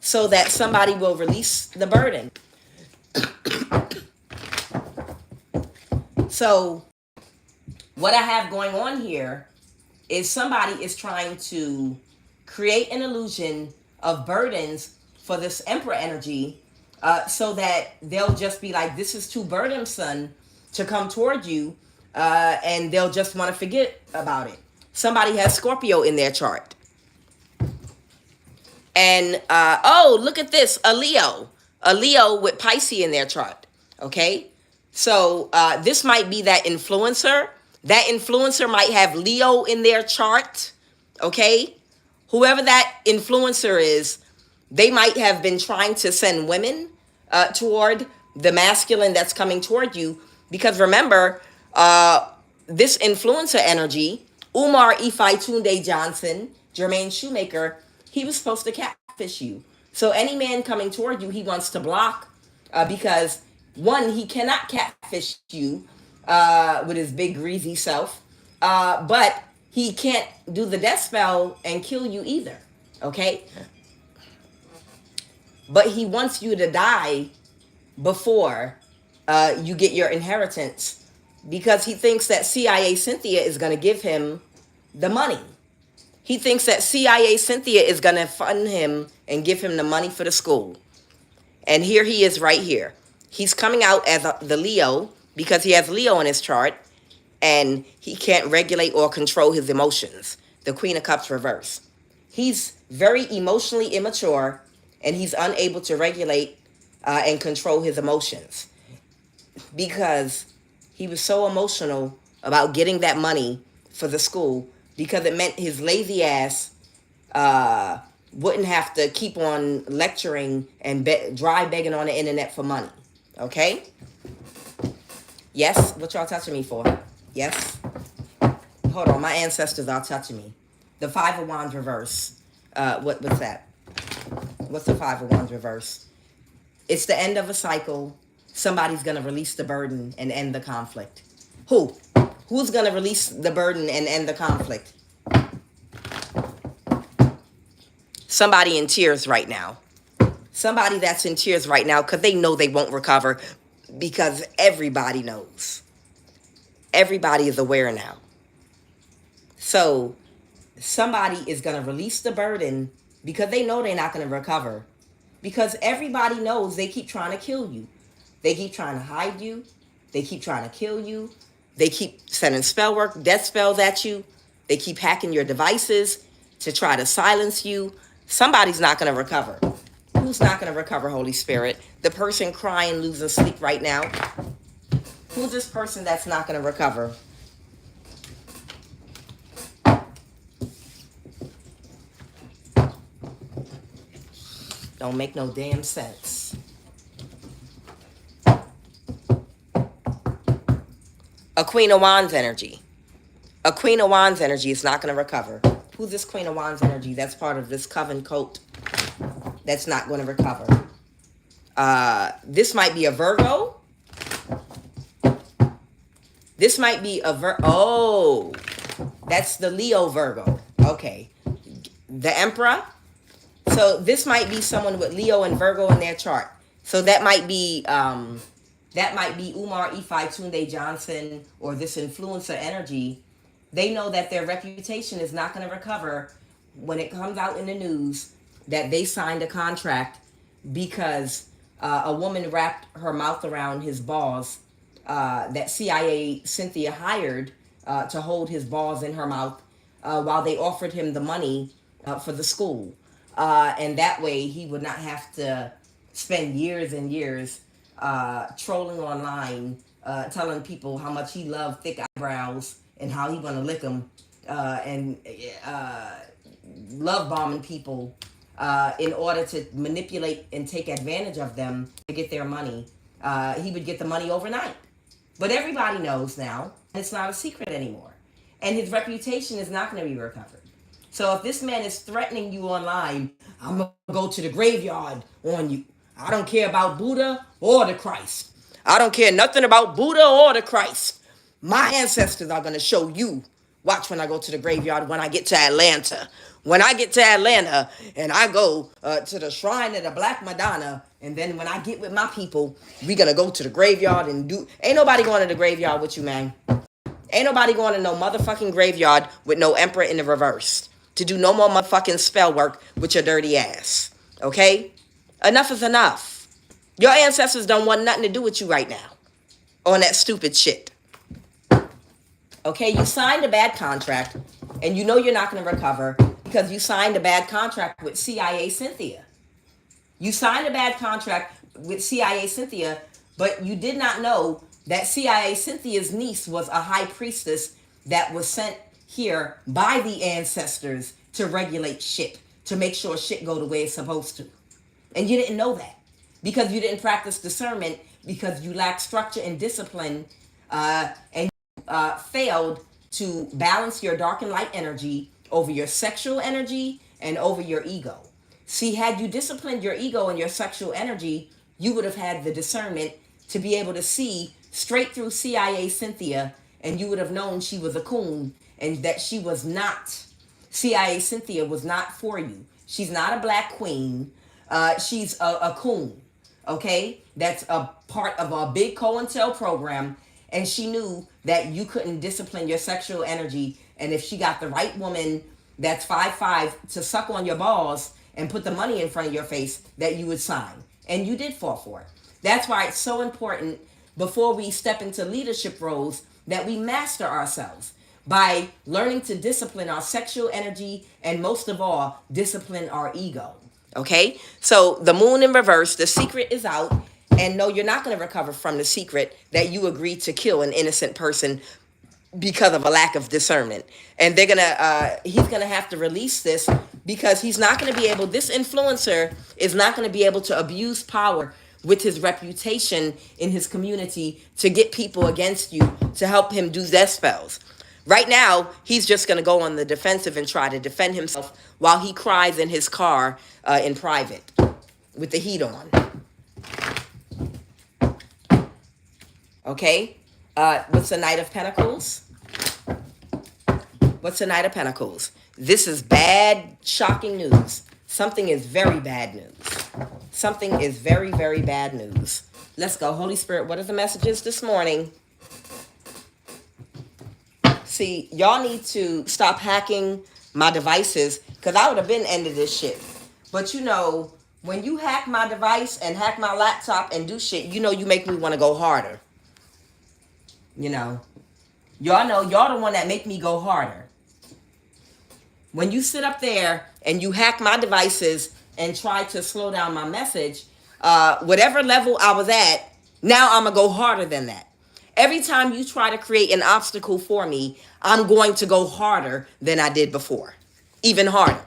so that somebody will release the burden. So what I have going on here is somebody is trying to create an illusion of burdens for this Emperor energy so that they'll just be like, this is too burdensome to come toward you, and they'll just want to forget about it. Somebody has Scorpio in their chart. And, oh, look at this, a Leo with Pisces in their chart, okay? So this might be that influencer. That influencer might have Leo in their chart, okay? Whoever that influencer is, they might have been trying to send women toward the masculine that's coming toward you. Because remember, this influencer energy, Umar Ifai Tunde Johnson, Jermaine Shoemaker, he was supposed to catfish you. So any man coming toward you, he wants to block because, one, he cannot catfish you with his big greasy self, but he can't do the death spell and kill you either, okay? But he wants you to die before you get your inheritance because he thinks that CIA Cynthia is going to give him the money. He thinks that CIA Cynthia is going to fund him and give him the money for the school. And here he is right here. He's coming out as the Leo because he has Leo in his chart and he can't regulate or control his emotions. The Queen of Cups reverse. He's very emotionally immature and he's unable to regulate and control his emotions because he was so emotional about getting that money for the school because it meant his lazy ass wouldn't have to keep on lecturing and dry begging on the internet for money. Okay? Yes? What y'all touching me for? Yes? Hold on. My ancestors are touching me. The Five of Wands reverse. What's that? What's the Five of Wands reverse? It's the end of a cycle. Somebody's going to release the burden and end the conflict. Who? Who's going to release the burden and end the conflict? Somebody in tears right now. Somebody that's in tears right now because they know they won't recover, because everybody knows. Everybody is aware now. So somebody is going to release the burden because they know they're not going to recover. Because everybody knows they keep trying to kill you. They keep trying to hide you. They keep trying to kill you. They keep sending spell work, death spells at you. They keep hacking your devices to try to silence you. Somebody's not going to recover. Who's not going to recover, Holy Spirit? The person crying, losing sleep right now. Who's this person that's not going to recover? Don't make no damn sense. A Queen of Wands energy. A Queen of Wands energy is not going to recover. Who's this Queen of Wands energy that's part of this coven cult that's not going to recover? This might be a Virgo. This might be a oh, that's the Leo Virgo. Okay. The Emperor. So this might be someone with Leo and Virgo in their chart. So that might be Umar Ifai Tunde Johnson, or this influencer energy. They know that their reputation is not going to recover when it comes out in the news that they signed a contract because a woman wrapped her mouth around his balls, that CIA Cynthia hired to hold his balls in her mouth while they offered him the money for the school. And that way he would not have to spend years and years trolling online, telling people how much he loved thick eyebrows and how he gonna lick them, and love bombing people in order to manipulate and take advantage of them to get their money. He would get the money overnight. But everybody knows now, and it's not a secret anymore. And his reputation is not going to be recovered. So if this man is threatening you online, I'm going to go to the graveyard on you. I don't care about Buddha or the Christ. I don't care nothing about Buddha or the Christ. My ancestors are going to show you. Watch when I go to the graveyard when I get to Atlanta. When I get to Atlanta and I go to the shrine of the Black Madonna, and then when I get with my people, we going to go to the graveyard and do... Ain't nobody going to the graveyard with you, man. Ain't nobody going to no motherfucking graveyard with no Emperor in the reverse to do no more motherfucking spell work with your dirty ass. Okay? Enough is enough. Your ancestors don't want nothing to do with you right now on that stupid shit. Okay? You signed a bad contract, and you know you're not going to recover because you signed a bad contract with CIA Cynthia. You signed a bad contract with CIA Cynthia, but you did not know that CIA Cynthia's niece was a high priestess that was sent here by the ancestors to regulate shit, to make sure shit go the way it's supposed to. And you didn't know that because you didn't practice discernment, because you lacked structure and discipline, and failed to balance your dark and light energy over your sexual energy and over your ego. See, had you disciplined your ego and your sexual energy, you would have had the discernment to be able to see straight through CIA Cynthia, and you would have known she was a coon and that she was not. CIA Cynthia was not for you. She's not a black queen. She's a coon, okay? That's a part of a big COINTEL program, and she knew that you couldn't discipline your sexual energy, and if she got the right woman that's 5'5" to suck on your balls and put the money in front of your face, that you would sign. And you did fall for it. That's why it's so important before we step into leadership roles that we master ourselves by learning to discipline our sexual energy and, most of all, discipline our ego. Okay? So the moon in reverse, the secret is out. And no, you're not going to recover from the secret that you agreed to kill an innocent person because of a lack of discernment. And they're gonna he's gonna have to release this because he's not gonna be able, this influencer is not gonna be able to abuse power with his reputation in his community to get people against you to help him do death spells. Right now, he's just gonna go on the defensive and try to defend himself while he cries in his car in private with the heat on. Okay? What's the Knight of Pentacles? What's the Knight of Pentacles? This is bad, shocking news. Something is very bad news. Something is very, very bad news. Let's go. Holy Spirit, what are the messages this morning? See, y'all need to stop hacking my devices, because I would have been ended this shit. But you know, when you hack my device and hack my laptop and do shit, you know you make me want to go harder. You know. Y'all know, y'all the one that make me go harder. When you sit up there and you hack my devices and try to slow down my message, whatever level I was at, now I'm going to go harder than that. Every time you try to create an obstacle for me, I'm going to go harder than I did before. Even harder.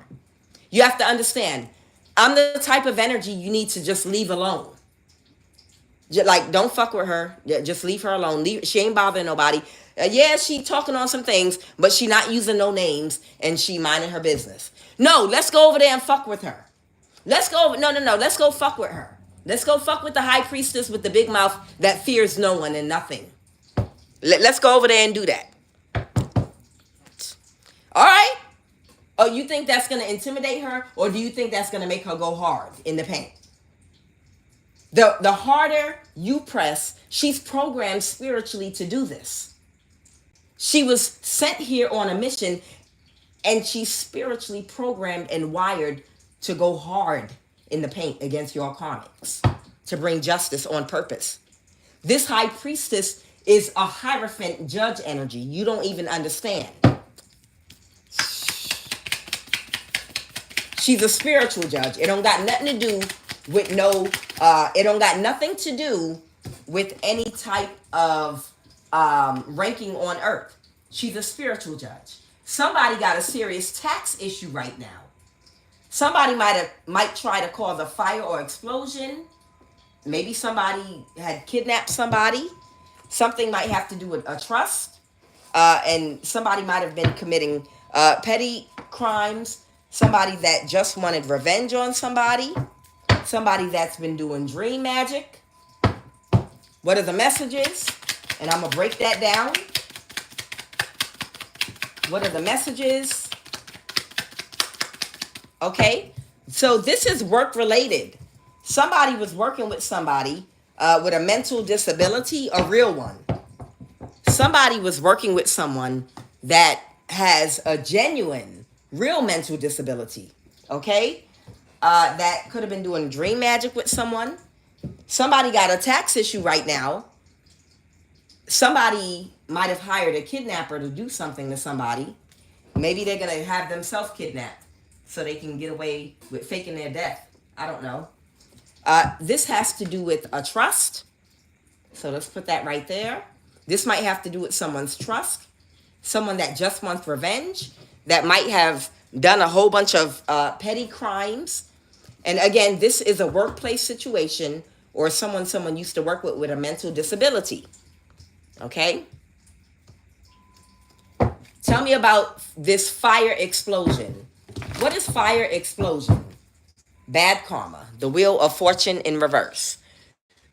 You have to understand, I'm the type of energy you need to just leave alone. Like, don't fuck with her. Just leave her alone. She ain't bothering nobody. Yeah, she talking on some things, but she not using no names, and she minding her business. No, let's go over there and fuck with her. Let's go. No. Let's go fuck with her. Let's go fuck with the high priestess with the big mouth that fears no one and nothing. Let's go over there and do that. All right. Oh, you think that's going to intimidate her, or do you think that's going to make her go hard in the paint? The harder you press, she's programmed spiritually to do this. She was sent here on a mission, and she's spiritually programmed and wired to go hard in the paint against your karmics, to bring justice on purpose. This high priestess is a Hierophant judge energy. You don't even understand. She's a spiritual judge. It don't got nothing to do with it don't got nothing to do with any type of ranking on earth. She's a spiritual judge. Somebody got a serious tax issue right now. Somebody might try to cause a fire or explosion. Maybe somebody had kidnapped somebody. Something might have to do with a trust. And somebody might have been committing petty crimes. Somebody that just wanted revenge on somebody. Somebody that's been doing dream magic. What are the messages? And I'm going to break that down. What are the messages? Okay. So this is work related. Somebody was working with somebody with a mental disability, a real one. Somebody was working with someone that has a genuine, real mental disability. Okay. That could have been doing dream magic with someone. Somebody got a tax issue right now. Somebody might have hired a kidnapper to do something to somebody. Maybe they're going to have themselves kidnapped so they can get away with faking their death. I don't know. This has to do with a trust. So let's put that right there. This might have to do with someone's trust. Someone that just wants revenge. That might have done a whole bunch of petty crimes. And again, this is a workplace situation or someone used to work with a mental disability. Okay? Tell me about this fire explosion. What is fire explosion? Bad karma. The wheel of fortune in reverse.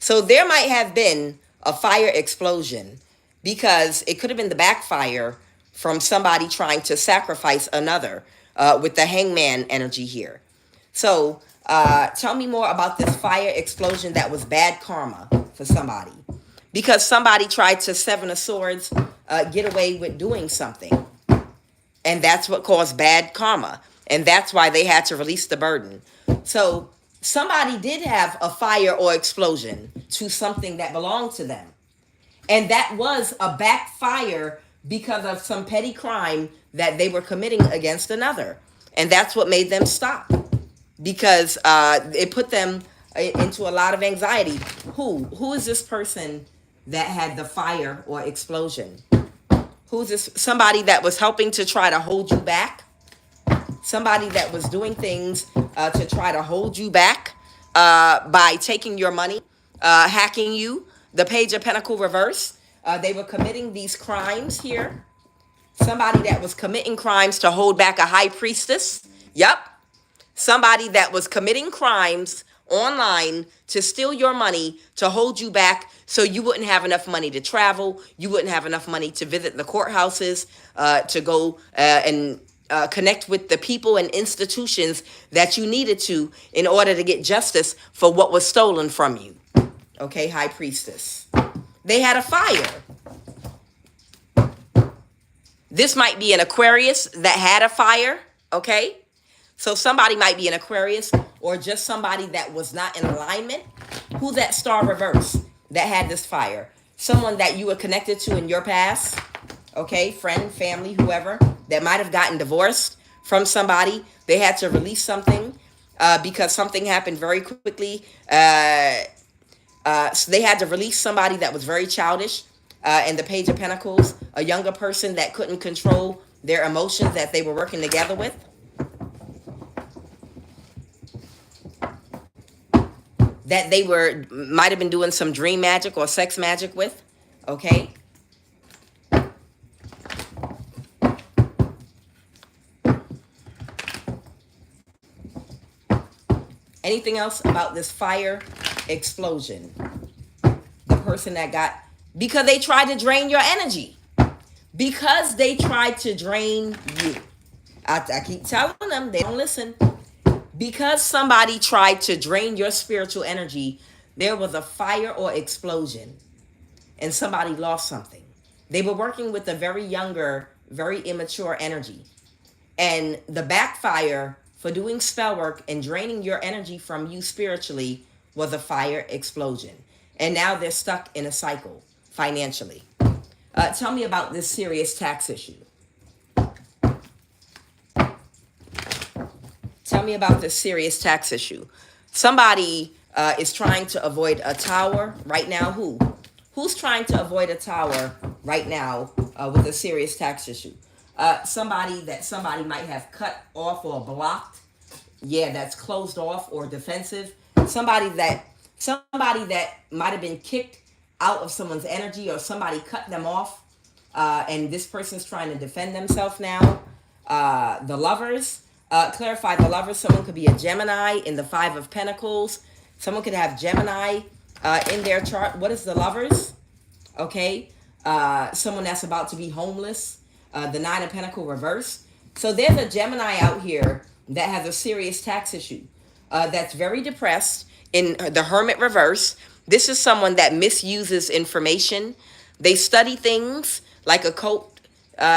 So there might have been a fire explosion because it could have been the backfire from somebody trying to sacrifice another with the hangman energy here. So tell me more about this fire explosion that was bad karma for somebody. Because somebody tried to Seven of Swords get away with doing something. And that's what caused bad karma. And that's why they had to release the burden. So somebody did have a fire or explosion to something that belonged to them. And that was a backfire because of some petty crime that they were committing against another. And that's what made them stop. Because it put them into a lot of anxiety. Who is this person that had the fire or explosion? Who's this? Somebody that was helping to try to hold you back? Somebody that was doing things to try to hold you back by taking your money, hacking you. The Page of Pentacles reverse. They were committing these crimes here. Somebody that was committing crimes to hold back a high priestess. Yep. Somebody that was committing crimes online to steal your money, to hold you back so you wouldn't have enough money to travel. You wouldn't have enough money to visit the courthouses, to go and connect with the people and institutions that you needed to in order to get justice for what was stolen from you. Okay, High Priestess. They had a fire. This might be an Aquarius that had a fire, okay? So somebody might be an Aquarius or just somebody that was not in alignment. Who's that star reverse that had this fire? Someone that you were connected to in your past, okay? Friend, family, whoever, that might have gotten divorced from somebody. They had to release something because something happened very quickly. So they had to release somebody that was very childish. And the Page of Pentacles, a younger person that couldn't control their emotions that they were working together with. That they might have been doing some dream magic or sex magic with. Okay. Anything else about this fire explosion? The person that got, because they tried to drain your energy. Because they tried to drain you. I keep telling them, they don't listen. Because somebody tried to drain your spiritual energy, there was a fire or explosion. And somebody lost something. They were working with a very younger, very immature energy. And the backfire for doing spell work and draining your energy from you spiritually was a fire explosion. And now they're stuck in a cycle financially. Tell me about this serious tax issue. Tell me about this serious tax issue. Somebody is trying to avoid a tower right now. Who? Who's trying to avoid a tower right now with a serious tax issue? Somebody might have cut off or blocked. Yeah, that's closed off or defensive. Somebody that might have been kicked out of someone's energy, or somebody cut them off. And this person's trying to defend themselves now. The Lovers. Clarify the Lovers. Someone could be a Gemini in the Five of Pentacles. Someone could have Gemini in their chart. What is the Lovers? Okay. Someone that's about to be homeless. The Nine of Pentacles reverse. So there's a Gemini out here that has a serious tax issue. That's very depressed in the Hermit reverse. This is someone that misuses information. They study things like occult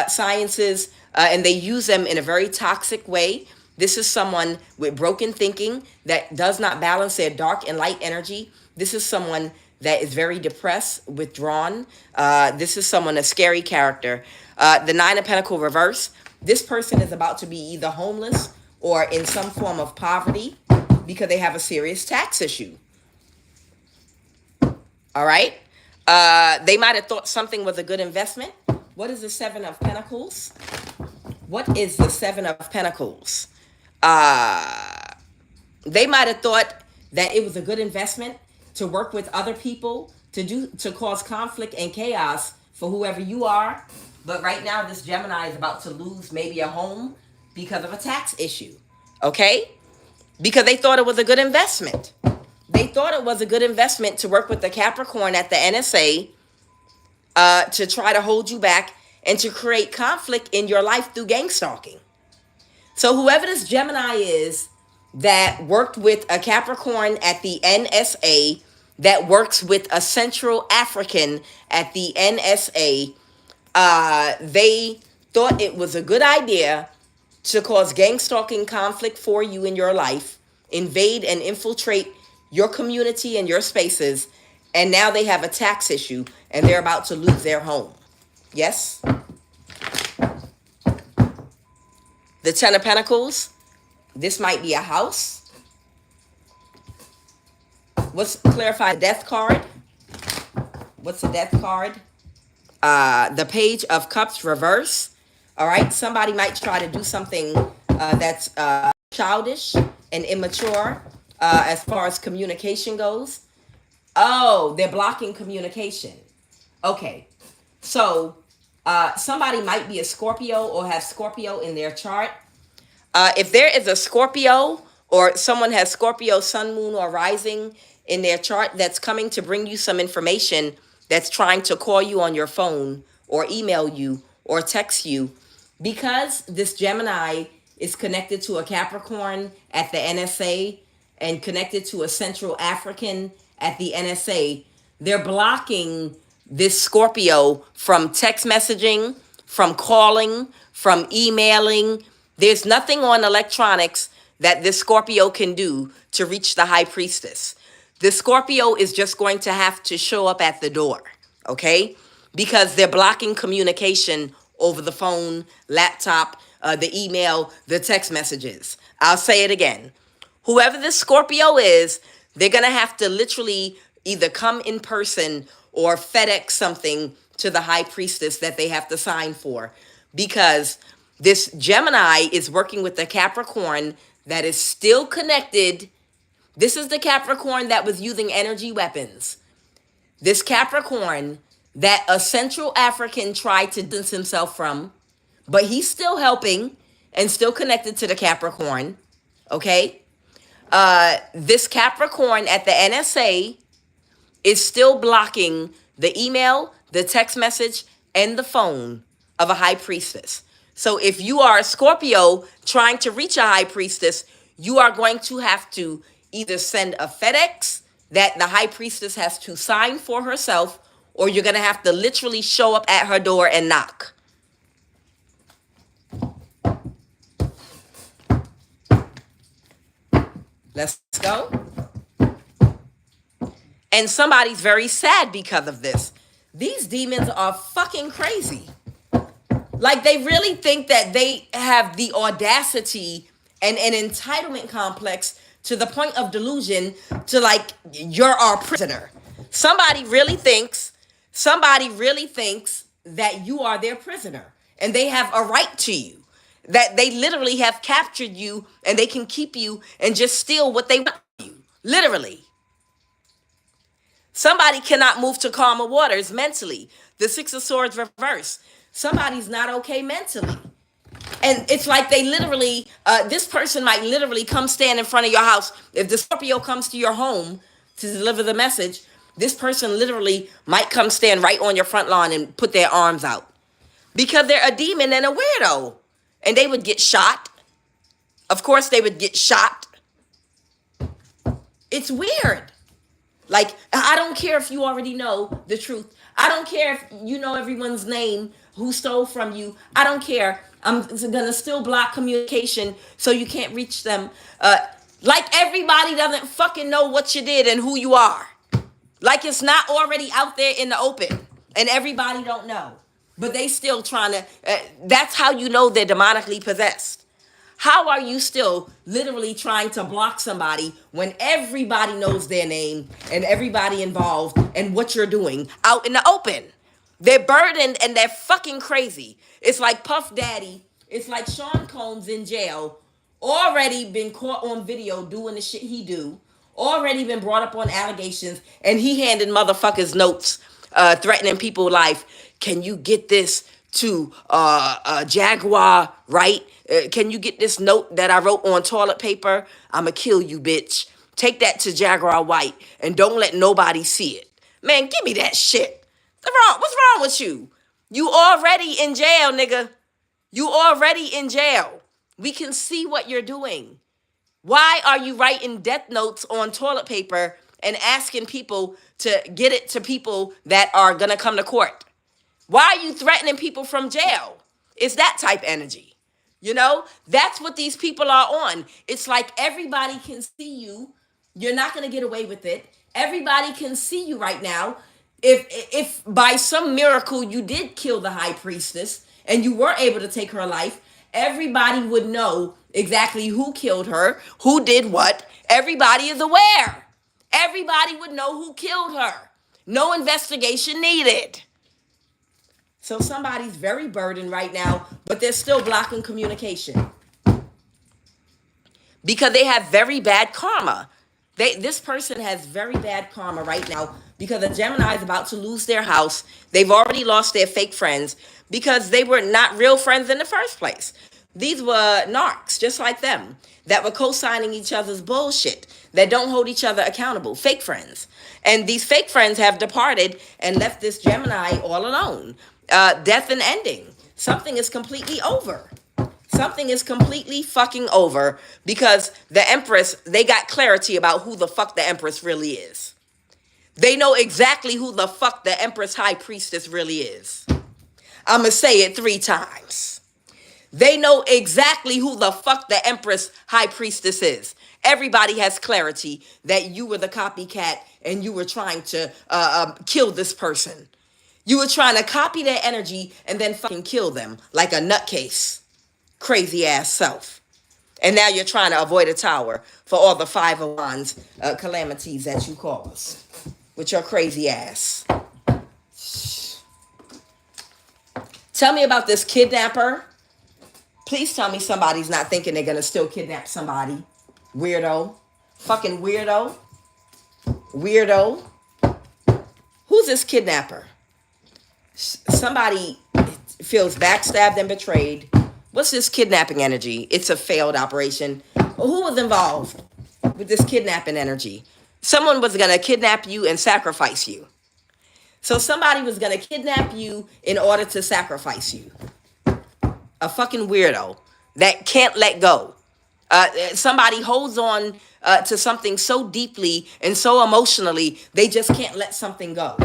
sciences, and they use them in a very toxic way. This is someone with broken thinking that does not balance their dark and light energy. This is someone that is very depressed, withdrawn. This is someone, a scary character. The Nine of Pentacles reverse. This person is about to be either homeless or in some form of poverty because they have a serious tax issue. All right. They might have thought something was a good investment. What is the Seven of Pentacles? What is the Seven of Pentacles? They might have thought that it was a good investment to work with other people, to cause conflict and chaos for whoever you are. But right now, this Gemini is about to lose maybe a home because of a tax issue. Okay? Because they thought it was a good investment. They thought it was a good investment to work with the Capricorn at the NSA to try to hold you back and to create conflict in your life through gang stalking. So whoever this Gemini is that worked with a Capricorn at the NSA, that works with a Central African at the NSA, they thought it was a good idea to cause gang stalking conflict for you in your life, invade and infiltrate your community and your spaces, and now they have a tax issue and they're about to lose their home. Yes? The Ten of Pentacles. This might be a house. Clarify the Death card? What's the Death card? The Page of Cups reverse. All right. Somebody might try to do something that's childish and immature as far as communication goes. Oh, they're blocking communication. Okay. So somebody might be a Scorpio or have Scorpio in their chart. If there is a Scorpio or someone has Scorpio, sun, moon, or rising in their chart that's coming to bring you some information, that's trying to call you on your phone or email you or text you, Because this Gemini is connected to a Capricorn at the NSA and connected to a Central African at the NSA, they're blocking this Scorpio from text messaging, from calling, from emailing. There's nothing on electronics that this Scorpio can do to reach the high priestess. The Scorpio is just going to have to show up at the door, okay? Because they're blocking communication over the phone, laptop, the email, the text messages. I'll say it again. Whoever this Scorpio is, they're going to have to literally either come in person or FedEx something to the high priestess that they have to sign for, because this Gemini is working with the Capricorn that is still connected. This is the Capricorn that was using energy weapons. This Capricorn that a Central African tried to distance himself from, but he's still helping and still connected to the Capricorn, okay? This Capricorn at the NSA is still blocking the email, the text message, and the phone of a high priestess. So if you are a Scorpio trying to reach a high priestess, you are going to have to either send a FedEx that the high priestess has to sign for herself, or you're going to have to literally show up at her door and knock. Let's go. And somebody's very sad because of this. These demons are fucking crazy. Like, they really think that they have the audacity and an entitlement complex to the point of delusion to, like, you're our prisoner. Somebody really thinks that you are their prisoner and they have a right to you, that they literally have captured you and they can keep you and just steal what they want from you. Literally. Somebody cannot move to calmer waters mentally. The Six of Swords reverse. Somebody's not okay mentally. And it's like they literally, this person might literally come stand in front of your house. If the Scorpio comes to your home to deliver the message, this person literally might come stand right on your front lawn and put their arms out. Because they're a demon and a weirdo. And they would get shot. Of course they would get shot. It's weird. Like, I don't care if you already know the truth. I don't care if you know everyone's name who stole from you. I don't care. I'm gonna still block communication so you can't reach them. Like everybody doesn't fucking know what you did and who you are. Like it's not already out there in the open and everybody don't know. But they still trying to, that's how you know they're demonically possessed. How are you still literally trying to block somebody when everybody knows their name and everybody involved and what you're doing out in the open? They're burdened and they're fucking crazy. It's like Puff Daddy. It's like Sean Combs in jail. Already been caught on video doing the shit he do. Already been brought up on allegations. And he handed motherfuckers notes threatening people's life. Can you get this to Jaguar, right? Can you get this note that I wrote on toilet paper? I'ma kill you, bitch. Take that to Jaguar White and don't let nobody see it. Man, give me that shit. What's wrong with you? You already in jail, nigga. You already in jail. We can see what you're doing. Why are you writing death notes on toilet paper and asking people to get it to people that are gonna come to court? Why are you threatening people from jail? It's that type energy. You know, that's what these people are on. It's like everybody can see you. You're not going to get away with it. Everybody can see you right now. If by some miracle you did kill the high priestess and you were able to take her life, everybody would know exactly who killed her, who did what. Everybody is aware. Everybody would know who killed her. No investigation needed. So somebody's very burdened right now, but they're still blocking communication because they have very bad karma. This person has very bad karma right now because a Gemini is about to lose their house. They've already lost their fake friends because they were not real friends in the first place. These were narcs, just like them, that were co-signing each other's bullshit, that don't hold each other accountable, fake friends. And these fake friends have departed and left this Gemini all alone. Death and ending. Something is completely over. Something is completely fucking over because the Empress, they got clarity about who the fuck the Empress really is. They know exactly who the fuck the Empress High Priestess really is. I'm going to say it 3 times. They know exactly who the fuck the Empress High Priestess is. Everybody has clarity that you were the copycat and you were trying to kill this person. You were trying to copy their energy and then fucking kill them like a nutcase. Crazy ass self. And now you're trying to avoid a tower for all the 5 of Wands calamities that you cause with your crazy ass. Tell me about this kidnapper. Please tell me somebody's not thinking they're going to still kidnap somebody. Weirdo. Fucking weirdo. Weirdo. Who's this kidnapper? Somebody feels backstabbed and betrayed. What's this kidnapping energy? It's a failed operation. Who was involved with this kidnapping energy? Someone was going to kidnap you and sacrifice you. So somebody was going to kidnap you in order to sacrifice you. A fucking weirdo that can't let go. Somebody holds on to something so deeply and so emotionally, they just can't let something go.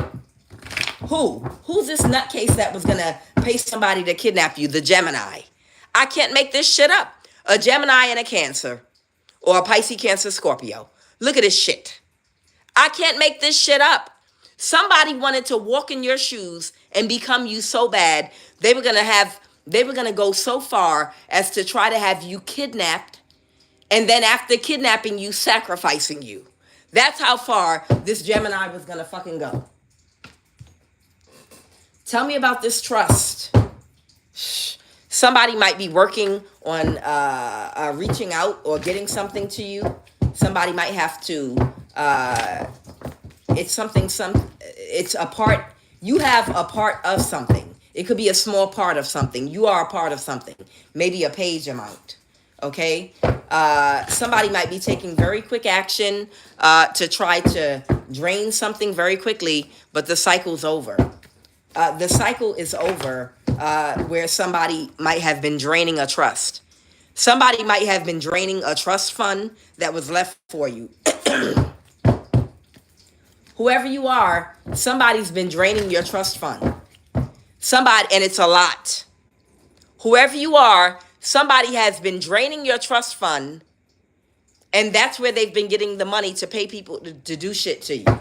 Who's this nutcase that was going to pay somebody to kidnap you? The Gemini. I can't make this shit up. A Gemini and a Cancer. Or a Pisces, Cancer, Scorpio. Look at this shit. I can't make this shit up. Somebody wanted to walk in your shoes and become you so bad, they were going to go so far as to try to have you kidnapped, and then after kidnapping you, sacrificing you. That's how far this Gemini was going to fucking go. Tell me about this trust. Somebody might be working on reaching out or getting something to you. Somebody might have to, it's a part, you have a part of something. It could be a small part of something. You are a part of something. Maybe a page amount. Okay? Somebody might be taking very quick action to try to drain something very quickly, but the cycle's over. The cycle is over where somebody might have been draining a trust. Somebody might have been draining a trust fund that was left for you. Whoever you are, somebody's been draining your trust fund. Somebody, and it's a lot. Whoever you are, somebody has been draining your trust fund, and that's where they've been getting the money to pay people to do shit to you.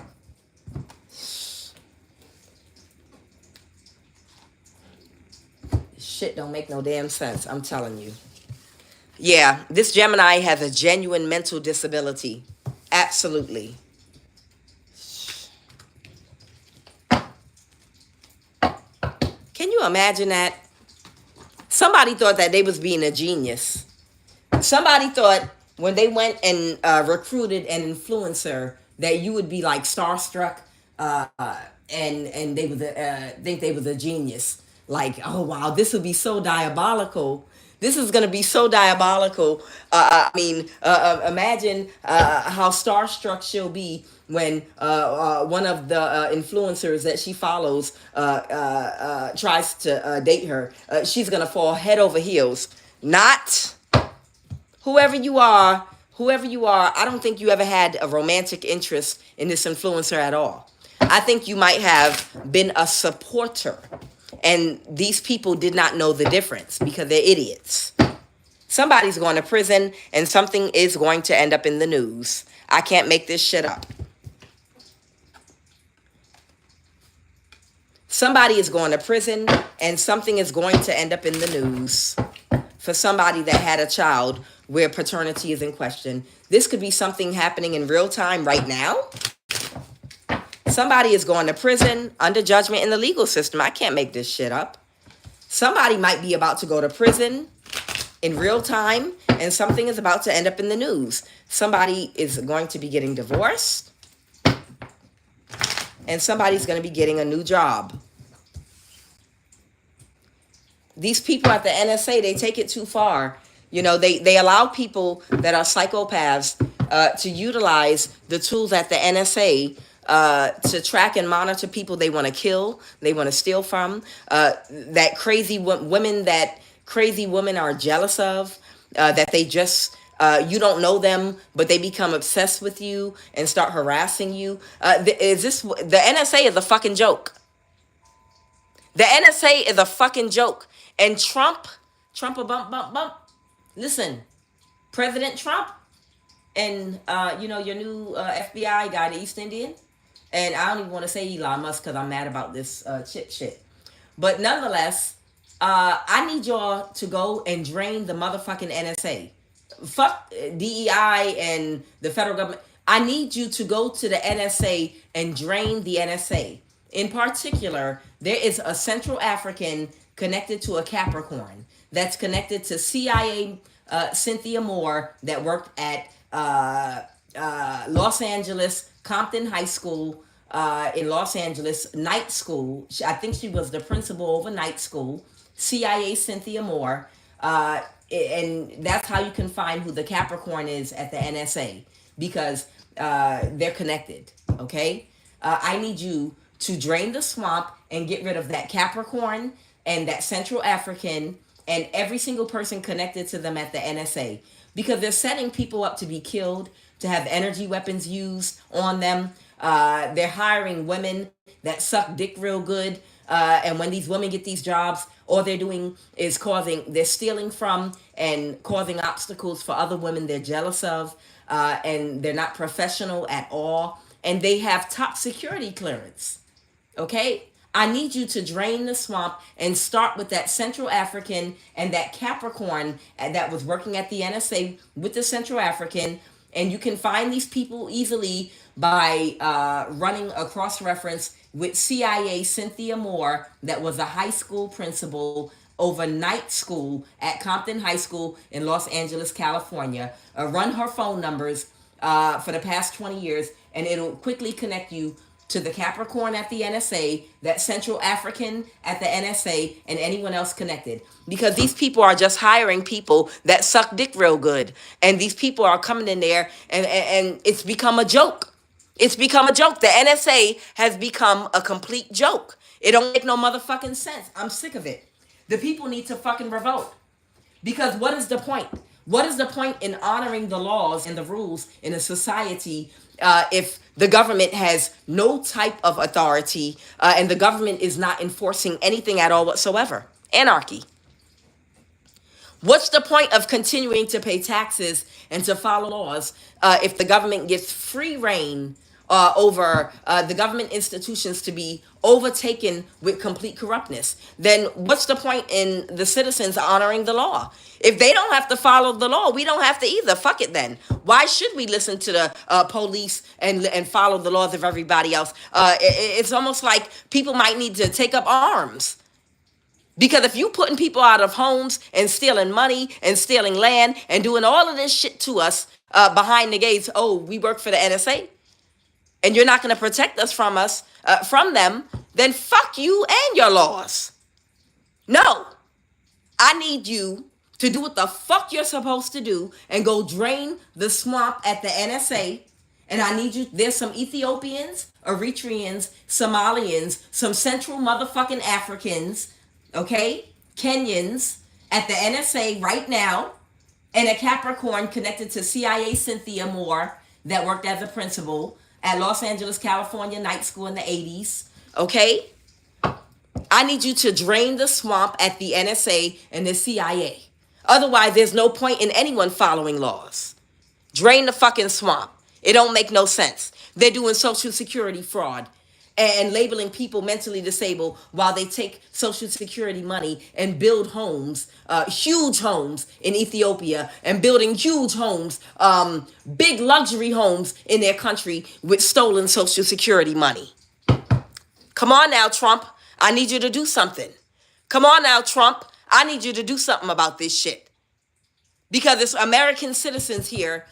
Shit don't make no damn sense, I'm telling you. Yeah, this Gemini has a genuine mental disability. Absolutely. Can you imagine that? Somebody thought that they was being a genius. Somebody thought when they went and recruited an influencer that you would be like starstruck and they would think they was a genius. Like, oh, wow, this would be so diabolical. This is going to be so diabolical. Imagine how starstruck she'll be when one of the influencers that she follows tries to date her. She's going to fall head over heels. Not whoever you are, I don't think you ever had a romantic interest in this influencer at all. I think you might have been a supporter. And these people did not know the difference because they're idiots. Somebody's going to prison and something is going to end up in the news. I can't make this shit up. Somebody is going to prison and something is going to end up in the news for somebody that had a child where paternity is in question. This could be something happening in real time right now. Somebody is going to prison under judgment in the legal system. I can't make this shit up. Somebody might be about to go to prison in real time, and something is about to end up in the news. Somebody is going to be getting divorced, and somebody's going to be getting a new job. These people at the NSA, they take it too far. You know, they allow people that are psychopaths to utilize the tools at the NSA to track and monitor people they want to kill, they want to steal from, that crazy women are jealous of, that they just, you don't know them, but they become obsessed with you and start harassing you. The NSA is a fucking joke. The NSA is a fucking joke. And Trump a bump. Listen, President Trump and, your new FBI guy, the East Indian. And I don't even want to say Elon Musk because I'm mad about this chip shit. But nonetheless, I need y'all to go and drain the motherfucking NSA. Fuck DEI and the federal government. I need you to go to the NSA and drain the NSA. In particular, there is a Central African connected to a Capricorn that's connected to CIA Cynthia Moore that worked at Los Angeles, Compton High School in Los Angeles, night school. I think she was the principal over night school, CIA Cynthia Moore. And that's how you can find who the Capricorn is at the NSA, because they're connected, okay? I need you to drain the swamp and get rid of that Capricorn and that Central African and every single person connected to them at the NSA, because they're setting people up to be killed, to have energy weapons used on them. They're hiring women that suck dick real good. And when these women get these jobs, all they're doing is they're stealing from and causing obstacles for other women they're jealous of. And they're not professional at all. And they have top security clearance. Okay? I need you to drain the swamp and start with that Central African and that Capricorn that was working at the NSA with the Central African. And you can find these people easily by running a cross-reference with CIA Cynthia Moore, that was a high school principal over night school at Compton High School in Los Angeles, California. Run her phone numbers for the past 20 years, and it'll quickly connect you to the Capricorn at the NSA, that Central African at the NSA, and anyone else connected. Because these people are just hiring people that suck dick real good. And these people are coming in there, and it's become a joke. It's become a joke. The NSA has become a complete joke. It don't make no motherfucking sense. I'm sick of it. The people need to fucking revolt. Because what is the point? What is the point in honoring the laws and the rules in a society if the government has no type of authority and the government is not enforcing anything at all whatsoever? Anarchy. What's the point of continuing to pay taxes and to follow laws if the government gets free reign over the government institutions to be overtaken with complete corruptness? Then what's the point in the citizens honoring the law? If they don't have to follow the law, we don't have to either. Fuck it then. Why should we listen to the police and follow the laws of everybody else? It's almost like people might need to take up arms. Because if you putting people out of homes and stealing money and stealing land and doing all of this shit to us behind the gates, oh, we work for the NSA, and you're not going to protect us from them, then fuck you and your laws. No, I need you to do what the fuck you're supposed to do and go drain the swamp at the NSA. And I need you, there's some Ethiopians, Eritreans, Somalians, some Central motherfucking Africans, okay, Kenyans at the NSA right now, and a Capricorn connected to CIA Cynthia Moore that worked as a principal at Los Angeles, California night school in the 80s, okay? I need you to drain the swamp at the NSA and the CIA. Otherwise, there's no point in anyone following laws. Drain the fucking swamp. It don't make no sense. They're doing Social Security fraud and labeling people mentally disabled while they take Social Security money and build homes, huge homes in Ethiopia, and building huge homes, big luxury homes in their country with stolen Social Security money. Come on now, Trump. I need you to do something. Come on now, Trump. I need you to do something about this shit. Because it's American citizens here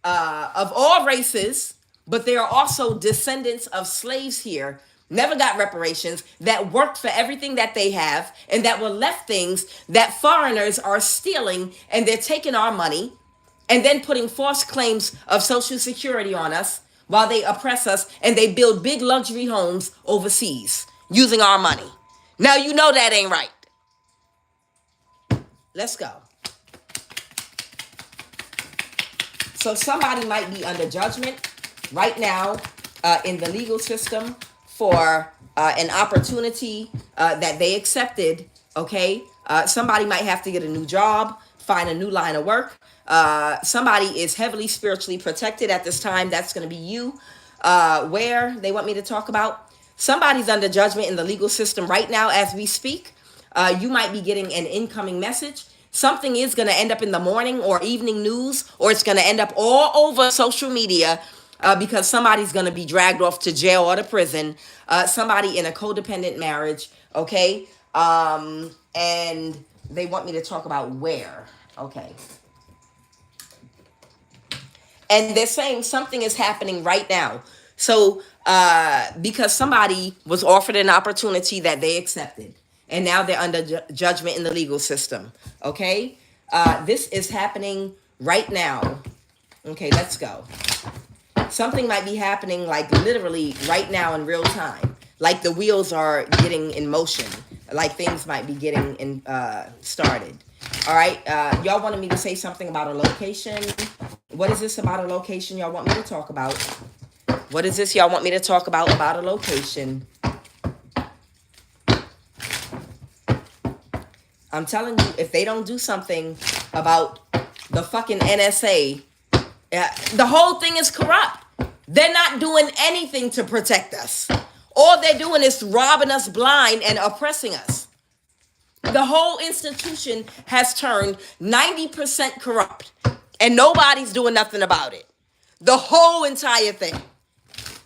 of all races, but there are also descendants of slaves here, never got reparations, that worked for everything that they have, and that were left things that foreigners are stealing, and they're taking our money and then putting false claims of Social Security on us while they oppress us and they build big luxury homes overseas using our money. Now you know that ain't right. Let's go. So somebody might be under judgment right now in the legal system for an opportunity that they accepted, okay? Somebody might have to get a new job, find a new line of work. Somebody is heavily spiritually protected at this time. That's going to be you. Where they want me to talk about. Somebody's under judgment in the legal system right now as we speak. You might be getting an incoming message. Something is going to end up in the morning or evening news, or it's going to end up all over social media because somebody's going to be dragged off to jail or to prison. Somebody in a codependent marriage, okay? And they want me to talk about where, okay? And they're saying something is happening right now. So because somebody was offered an opportunity that they accepted, and now they're under judgment in the legal system. Okay? This is happening right now. Okay, let's go. Something might be happening like literally right now in real time. Like the wheels are getting in motion. Like things might be getting started. All right? Y'all wanted me to say something about a location. What is this about a location y'all want me to talk about? What is this y'all want me to talk about a location? I'm telling you, if they don't do something about the fucking NSA, the whole thing is corrupt. They're not doing anything to protect us. All they're doing is robbing us blind and oppressing us. The whole institution has turned 90% corrupt, and nobody's doing nothing about it. The whole entire thing.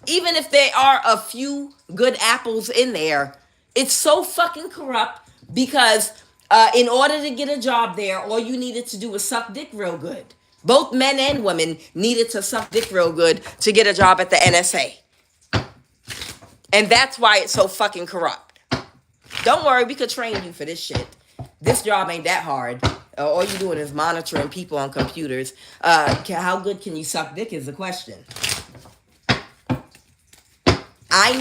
Even if there are a few good apples in there, it's so fucking corrupt because in order to get a job there, all you needed to do was suck dick real good. Both men and women needed to suck dick real good to get a job at the NSA. And that's why it's so fucking corrupt. Don't worry, we could train you for this shit. This job ain't that hard. All you're doing is monitoring people on computers. How good can you suck dick is the question. I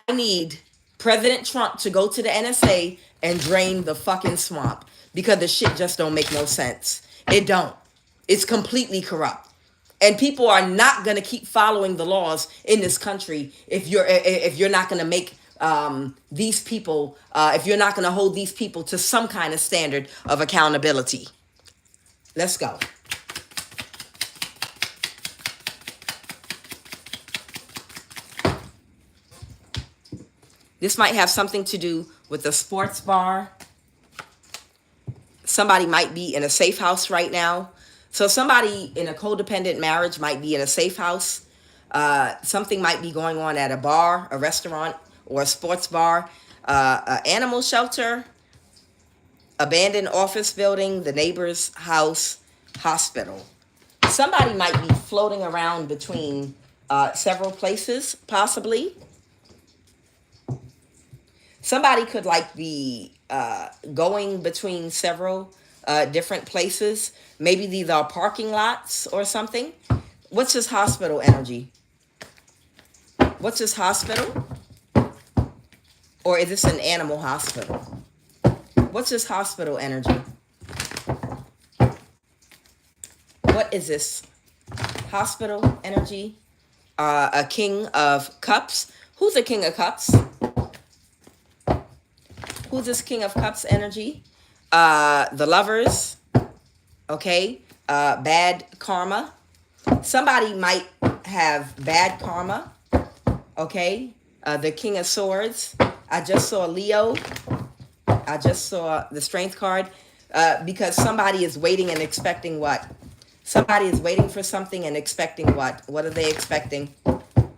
need President Trump to go to the NSA and drain the fucking swamp because the shit just don't make no sense. It don't. It's completely corrupt. And people are not going to keep following the laws in this country if you're not going to make these people, if you're not going to hold these people to some kind of standard of accountability. Let's go. This might have something to do with a sports bar. Somebody might be in a safe house right now. So somebody in a codependent marriage might be in a safe house. Something might be going on at a bar, a restaurant, or a sports bar, an animal shelter, abandoned office building, the neighbor's house, hospital. Somebody might be floating around between several places, possibly. Somebody could be going between several different places. Maybe these are parking lots or something. What's this hospital energy? What's this hospital? Or is this an animal hospital? What's this hospital energy? What is this? Hospital energy? A king of cups. Who's a king of cups? Who's this king of cups energy? The lovers. Okay. Bad karma. Somebody might have bad karma. Okay. The king of swords. I just saw Leo. I just saw the strength card. Because somebody is waiting and expecting what? Somebody is waiting for something and expecting what? What are they expecting?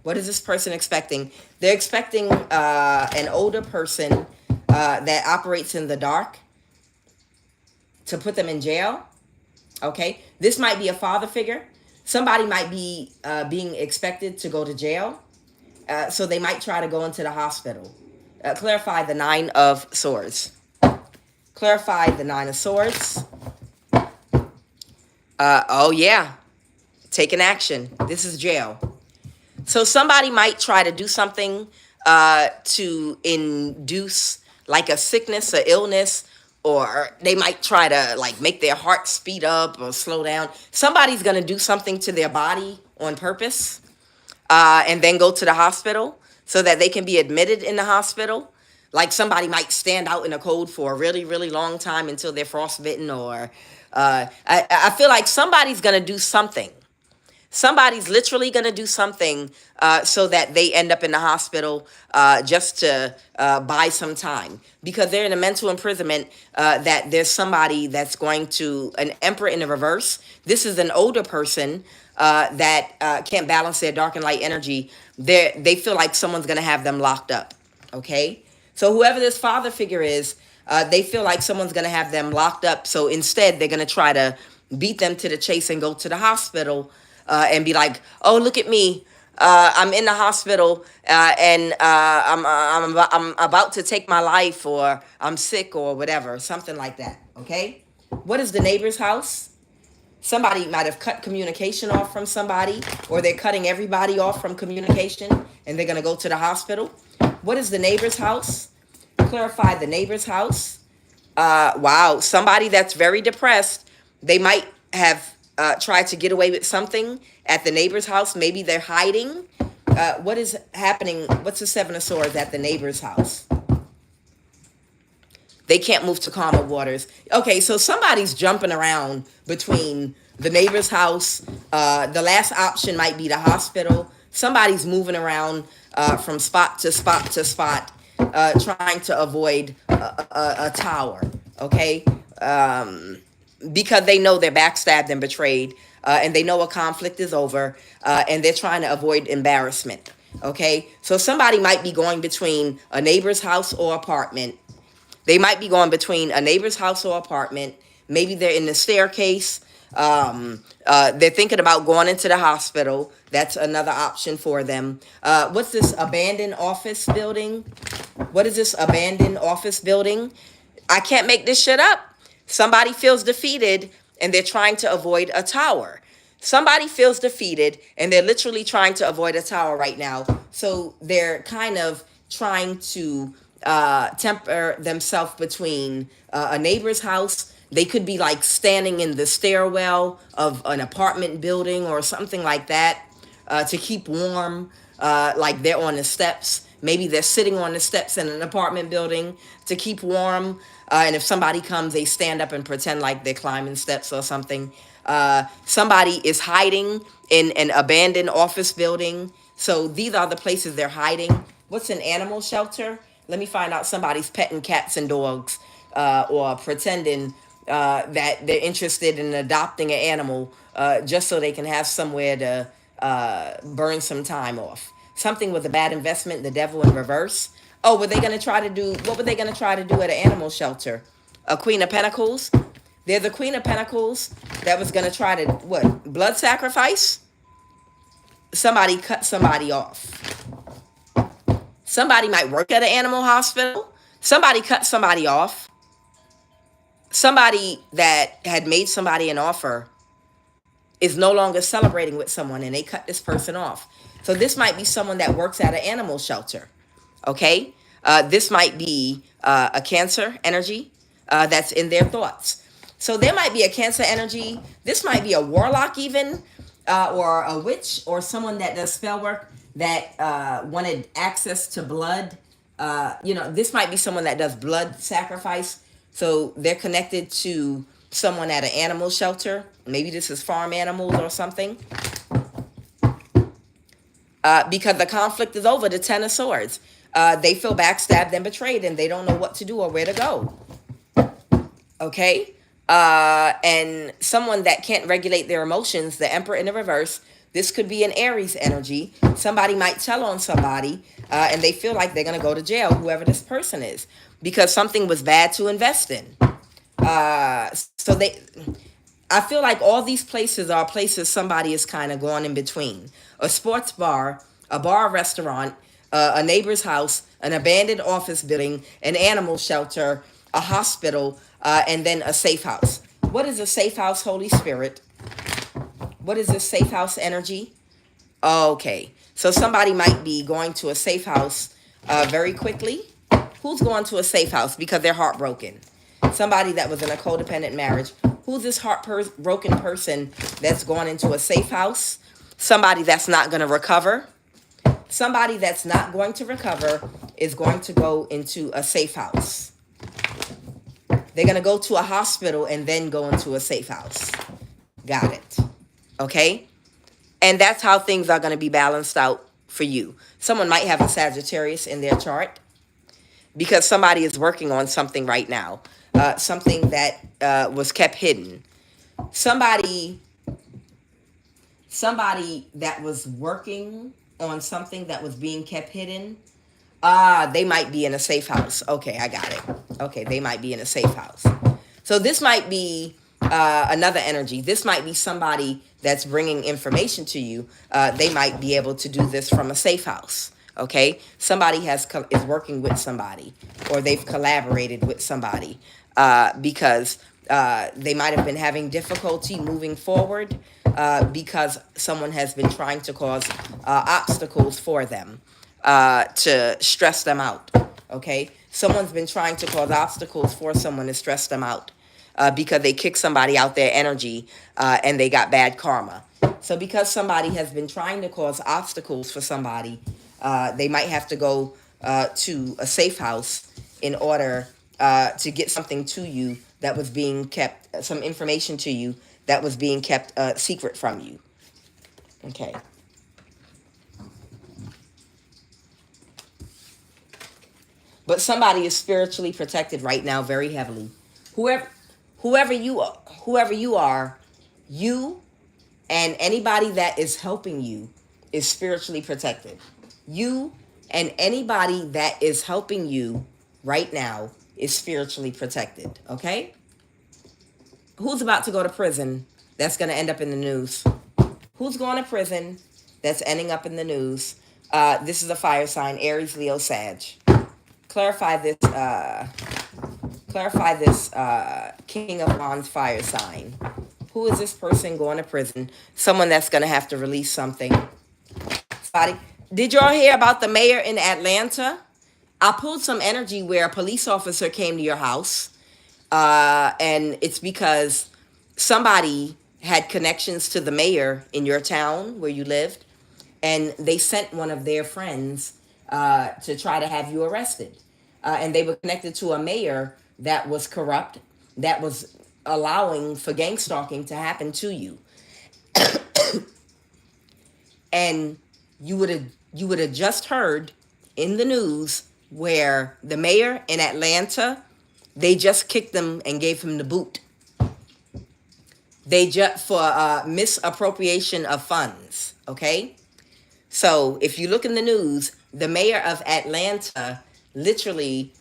What is this person expecting? They're expecting an older person that operates in the dark to put them in jail. Okay. This might be a father figure. Somebody might be being expected to go to jail. So they might try to go into the hospital. Clarify the 9 of swords. Clarify the 9 of swords. Oh yeah. taking action. This is jail. So somebody might try to do something to induce like a sickness or illness, or they might try to like make their heart speed up or slow down. Somebody's going to do something to their body on purpose, and then go to the hospital so that they can be admitted in the hospital. Like somebody might stand out in the cold for a really, really long time until they're frostbitten, or I feel like somebody's going to do something. Somebody's literally going to do something so that they end up in the hospital just to buy some time, because they're in a mental imprisonment, that there's somebody that's going to, an emperor in the reverse. This is an older person that can't balance their dark and light energy. They feel like someone's going to have them locked up. Okay. So whoever this father figure is, they feel like someone's going to have them locked up. So instead, they're going to try to beat them to the chase and go to the hospital and be like, oh, look at me. I'm in the hospital and I'm about to take my life, or I'm sick or whatever, something like that. Okay. What is the neighbor's house? Somebody might have cut communication off from somebody, or they're cutting everybody off from communication and they're going to go to the hospital. What is the neighbor's house? Clarify the neighbor's house. Wow. Somebody that's very depressed. They might have tried to get away with something at the neighbor's house. Maybe they're hiding. What is happening? What's the Seven of Swords at the neighbor's house? They can't move to calmer waters. Okay, so somebody's jumping around between the neighbor's house. The last option might be the hospital. Somebody's moving around from spot to spot to spot, trying to avoid a tower, okay? Because they know they're backstabbed and betrayed, and they know a conflict is over, and they're trying to avoid embarrassment, okay? So somebody might be going between a neighbor's house or apartment. They might be going between a neighbor's house or apartment. Maybe they're in the staircase. They're thinking about going into the hospital. That's another option for them. What's this abandoned office building? What is this abandoned office building? I can't make this shit up. Somebody feels defeated and they're trying to avoid a tower. Somebody feels defeated and they're literally trying to avoid a tower right now. So they're kind of trying to temper themselves between a neighbor's house. They could be like standing in the stairwell of an apartment building or something like that to keep warm, like they're on the steps. Maybe they're sitting on the steps in an apartment building to keep warm. And if somebody comes, they stand up and pretend like they're climbing steps or something. Somebody is hiding in an abandoned office building. So these are the places they're hiding. What's an animal shelter? Let me find out. Somebody's petting cats and dogs, or pretending that they're interested in adopting an animal just so they can have somewhere to burn some time off. Something with a bad investment, the devil in reverse. Oh, what were they going to try to do at an animal shelter? A Queen of Pentacles. There's a Queen of Pentacles that was going to try to, what, blood sacrifice? Somebody cut somebody off. Somebody might work at an animal hospital. Somebody cut somebody off. Somebody that had made somebody an offer is no longer celebrating with someone, and they cut this person off. So this might be someone that works at an animal shelter, okay? This might be a Cancer energy that's in their thoughts. So there might be a Cancer energy. This might be a warlock even, or a witch, or someone that does spell work that wanted access to blood. This might be someone that does blood sacrifice. So they're connected to someone at an animal shelter. Maybe this is farm animals or something. Because the conflict is over, the Ten of Swords. They feel backstabbed and betrayed, and they don't know what to do or where to go. Okay? And someone that can't regulate their emotions, the Emperor in the reverse. This could be an Aries energy. Somebody might tell on somebody, and they feel like they're going to go to jail, whoever this person is, because something was bad to invest in. I feel like all these places are places somebody is kind of going in between. A sports bar, a bar restaurant, a neighbor's house, an abandoned office building, an animal shelter, a hospital, and then a safe house. What is a safe house, Holy Spirit? What is this safe house energy? Okay. So somebody might be going to a safe house very quickly. Who's going to a safe house because they're heartbroken? Somebody that was in a codependent marriage. Who's this heartbroken person that's going into a safe house? Somebody that's not going to recover. Somebody that's not going to recover is going to go into a safe house. They're going to go to a hospital and then go into a safe house. Got it. Okay? And that's how things are going to be balanced out for you. Someone might have a Sagittarius in their chart because somebody is working on something right now. Something that was kept hidden. Somebody that was working on something that was being kept hidden. They might be in a safe house. Okay, I got it. Okay, they might be in a safe house. So this might be another energy. This might be somebody that's bringing information to you. They might be able to do this from a safe house. Okay, somebody is working with somebody, or they've collaborated with somebody because they might have been having difficulty moving forward because someone has been trying to cause obstacles for them to stress them out. Okay, someone's been trying to cause obstacles for someone to stress them out because they kicked somebody out their energy and they got bad karma. So because somebody has been trying to cause obstacles for somebody, they might have to go to a safe house in order to get something to you that was being kept, some information to you that was being kept secret from you. Okay. But somebody is spiritually protected right now very heavily. Whoever you are, you and anybody that is helping you is spiritually protected. You and anybody that is helping you right now is spiritually protected, okay? Who's about to go to prison that's going to end up in the news? Who's going to prison that's ending up in the news? This is a fire sign, Aries, Leo, Sag. Clarify this King of Wands fire sign. Who is this person going to prison? Someone that's going to have to release something. Did y'all hear about the mayor in Atlanta? I pulled some energy where a police officer came to your house. And it's because somebody had connections to the mayor in your town where you lived. And they sent one of their friends to try to have you arrested. And they were connected to a mayor that was corrupt, that was allowing for gang stalking to happen to you. And you would have just heard in the news where the mayor in Atlanta, they just kicked him and gave him the boot. They just for misappropriation of funds. Okay, so if you look in the news, the mayor of Atlanta literally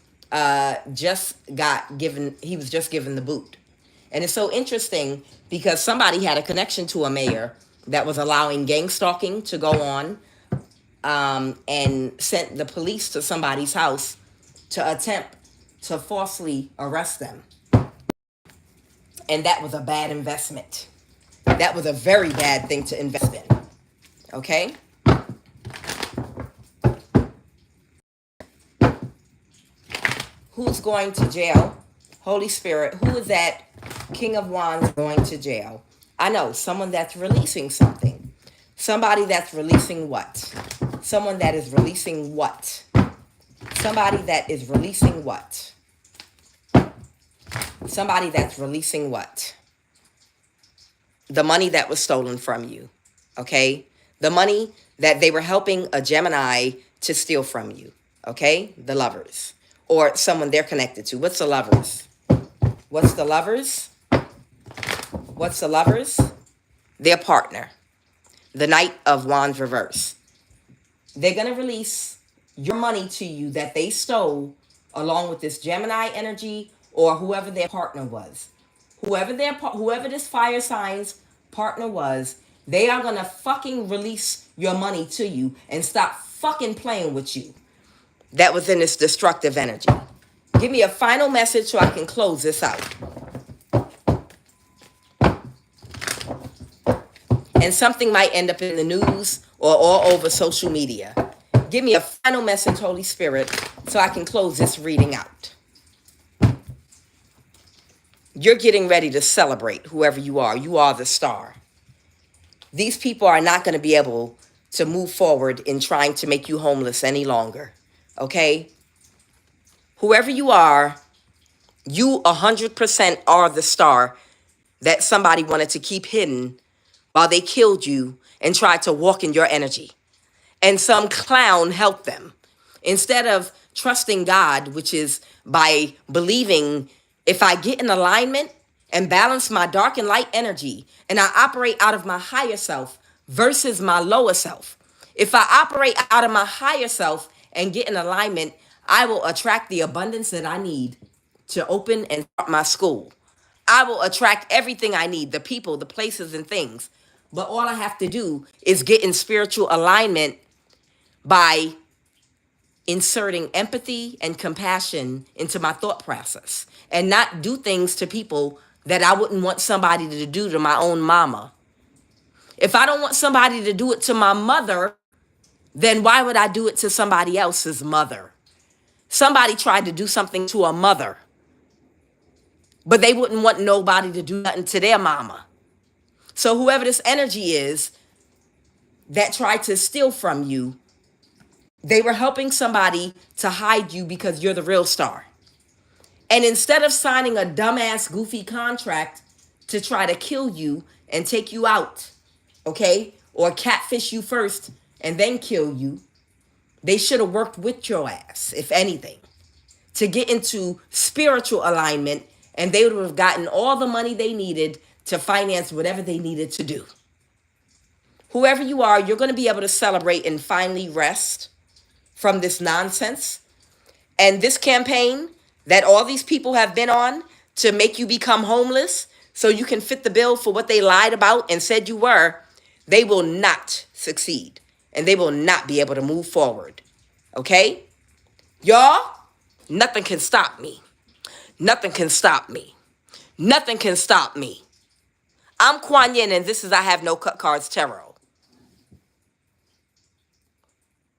just got given. He was just given the boot, and it's so interesting because somebody had a connection to a mayor that was allowing gang stalking to go on, and sent the police to somebody's house to attempt to falsely arrest them. And that was a bad investment. That was a very bad thing to invest in. Okay? Who's going to jail? Holy Spirit, who is that King of Wands going to jail? I know, someone that's releasing something. Somebody that's releasing what? Someone that is releasing what? Somebody that is releasing what? Somebody that's releasing what? The money that was stolen from you, okay? The money that they were helping a Gemini to steal from you, okay? The Lovers, or someone they're connected to. What's the Lovers? What's the Lovers? What's the Lovers? Their partner. The Knight of Wands reverse. They're going to release your money to you that they stole along with this Gemini energy or whoever their partner was. Whoever this fire sign's partner was, they are going to fucking release your money to you and stop fucking playing with you. That was in this destructive energy. Give me a final message so I can close this out. and something might end up in the news or all over social media. Give me a final message, Holy Spirit, so I can close this reading out. You're getting ready to celebrate whoever you are. You are the star. These people are not going to be able to move forward in trying to make you homeless any longer. Okay? Whoever you are, you 100% are the star that somebody wanted to keep hidden while they killed you and tried to walk in your energy. And some clown helped them. Instead of trusting God, which is by believing if I get in alignment and balance my dark and light energy and I operate out of my higher self versus my lower self, if I operate out of my higher self and get in alignment, I will attract the abundance that I need to open and start my school. I will attract everything I need, the people, the places, and things. But all I have to do is get in spiritual alignment by inserting empathy and compassion into my thought process and not do things to people that I wouldn't want somebody to do to my own mama. If I don't want somebody to do it to my mother, then why would I do it to somebody else's mother? Somebody tried to do something to a mother, but they wouldn't want nobody to do nothing to their mama. So whoever this energy is that tried to steal from you, they were helping somebody to hide you because you're the real star. And instead of signing a dumbass, goofy contract to try to kill you and take you out, okay, or catfish you first and then kill you, they should have worked with your ass, if anything, to get into spiritual alignment, and they would have gotten all the money they needed to finance whatever they needed to do. Whoever you are, you're going to be able to celebrate and finally rest from this nonsense. And this campaign that all these people have been on to make you become homeless so you can fit the bill for what they lied about and said you were, they will not succeed. And they will not be able to move forward. Okay? Y'all, nothing can stop me. Nothing can stop me. Nothing can stop me. I'm Kuan Yin, and this is I Have No Cut Cards Tarot.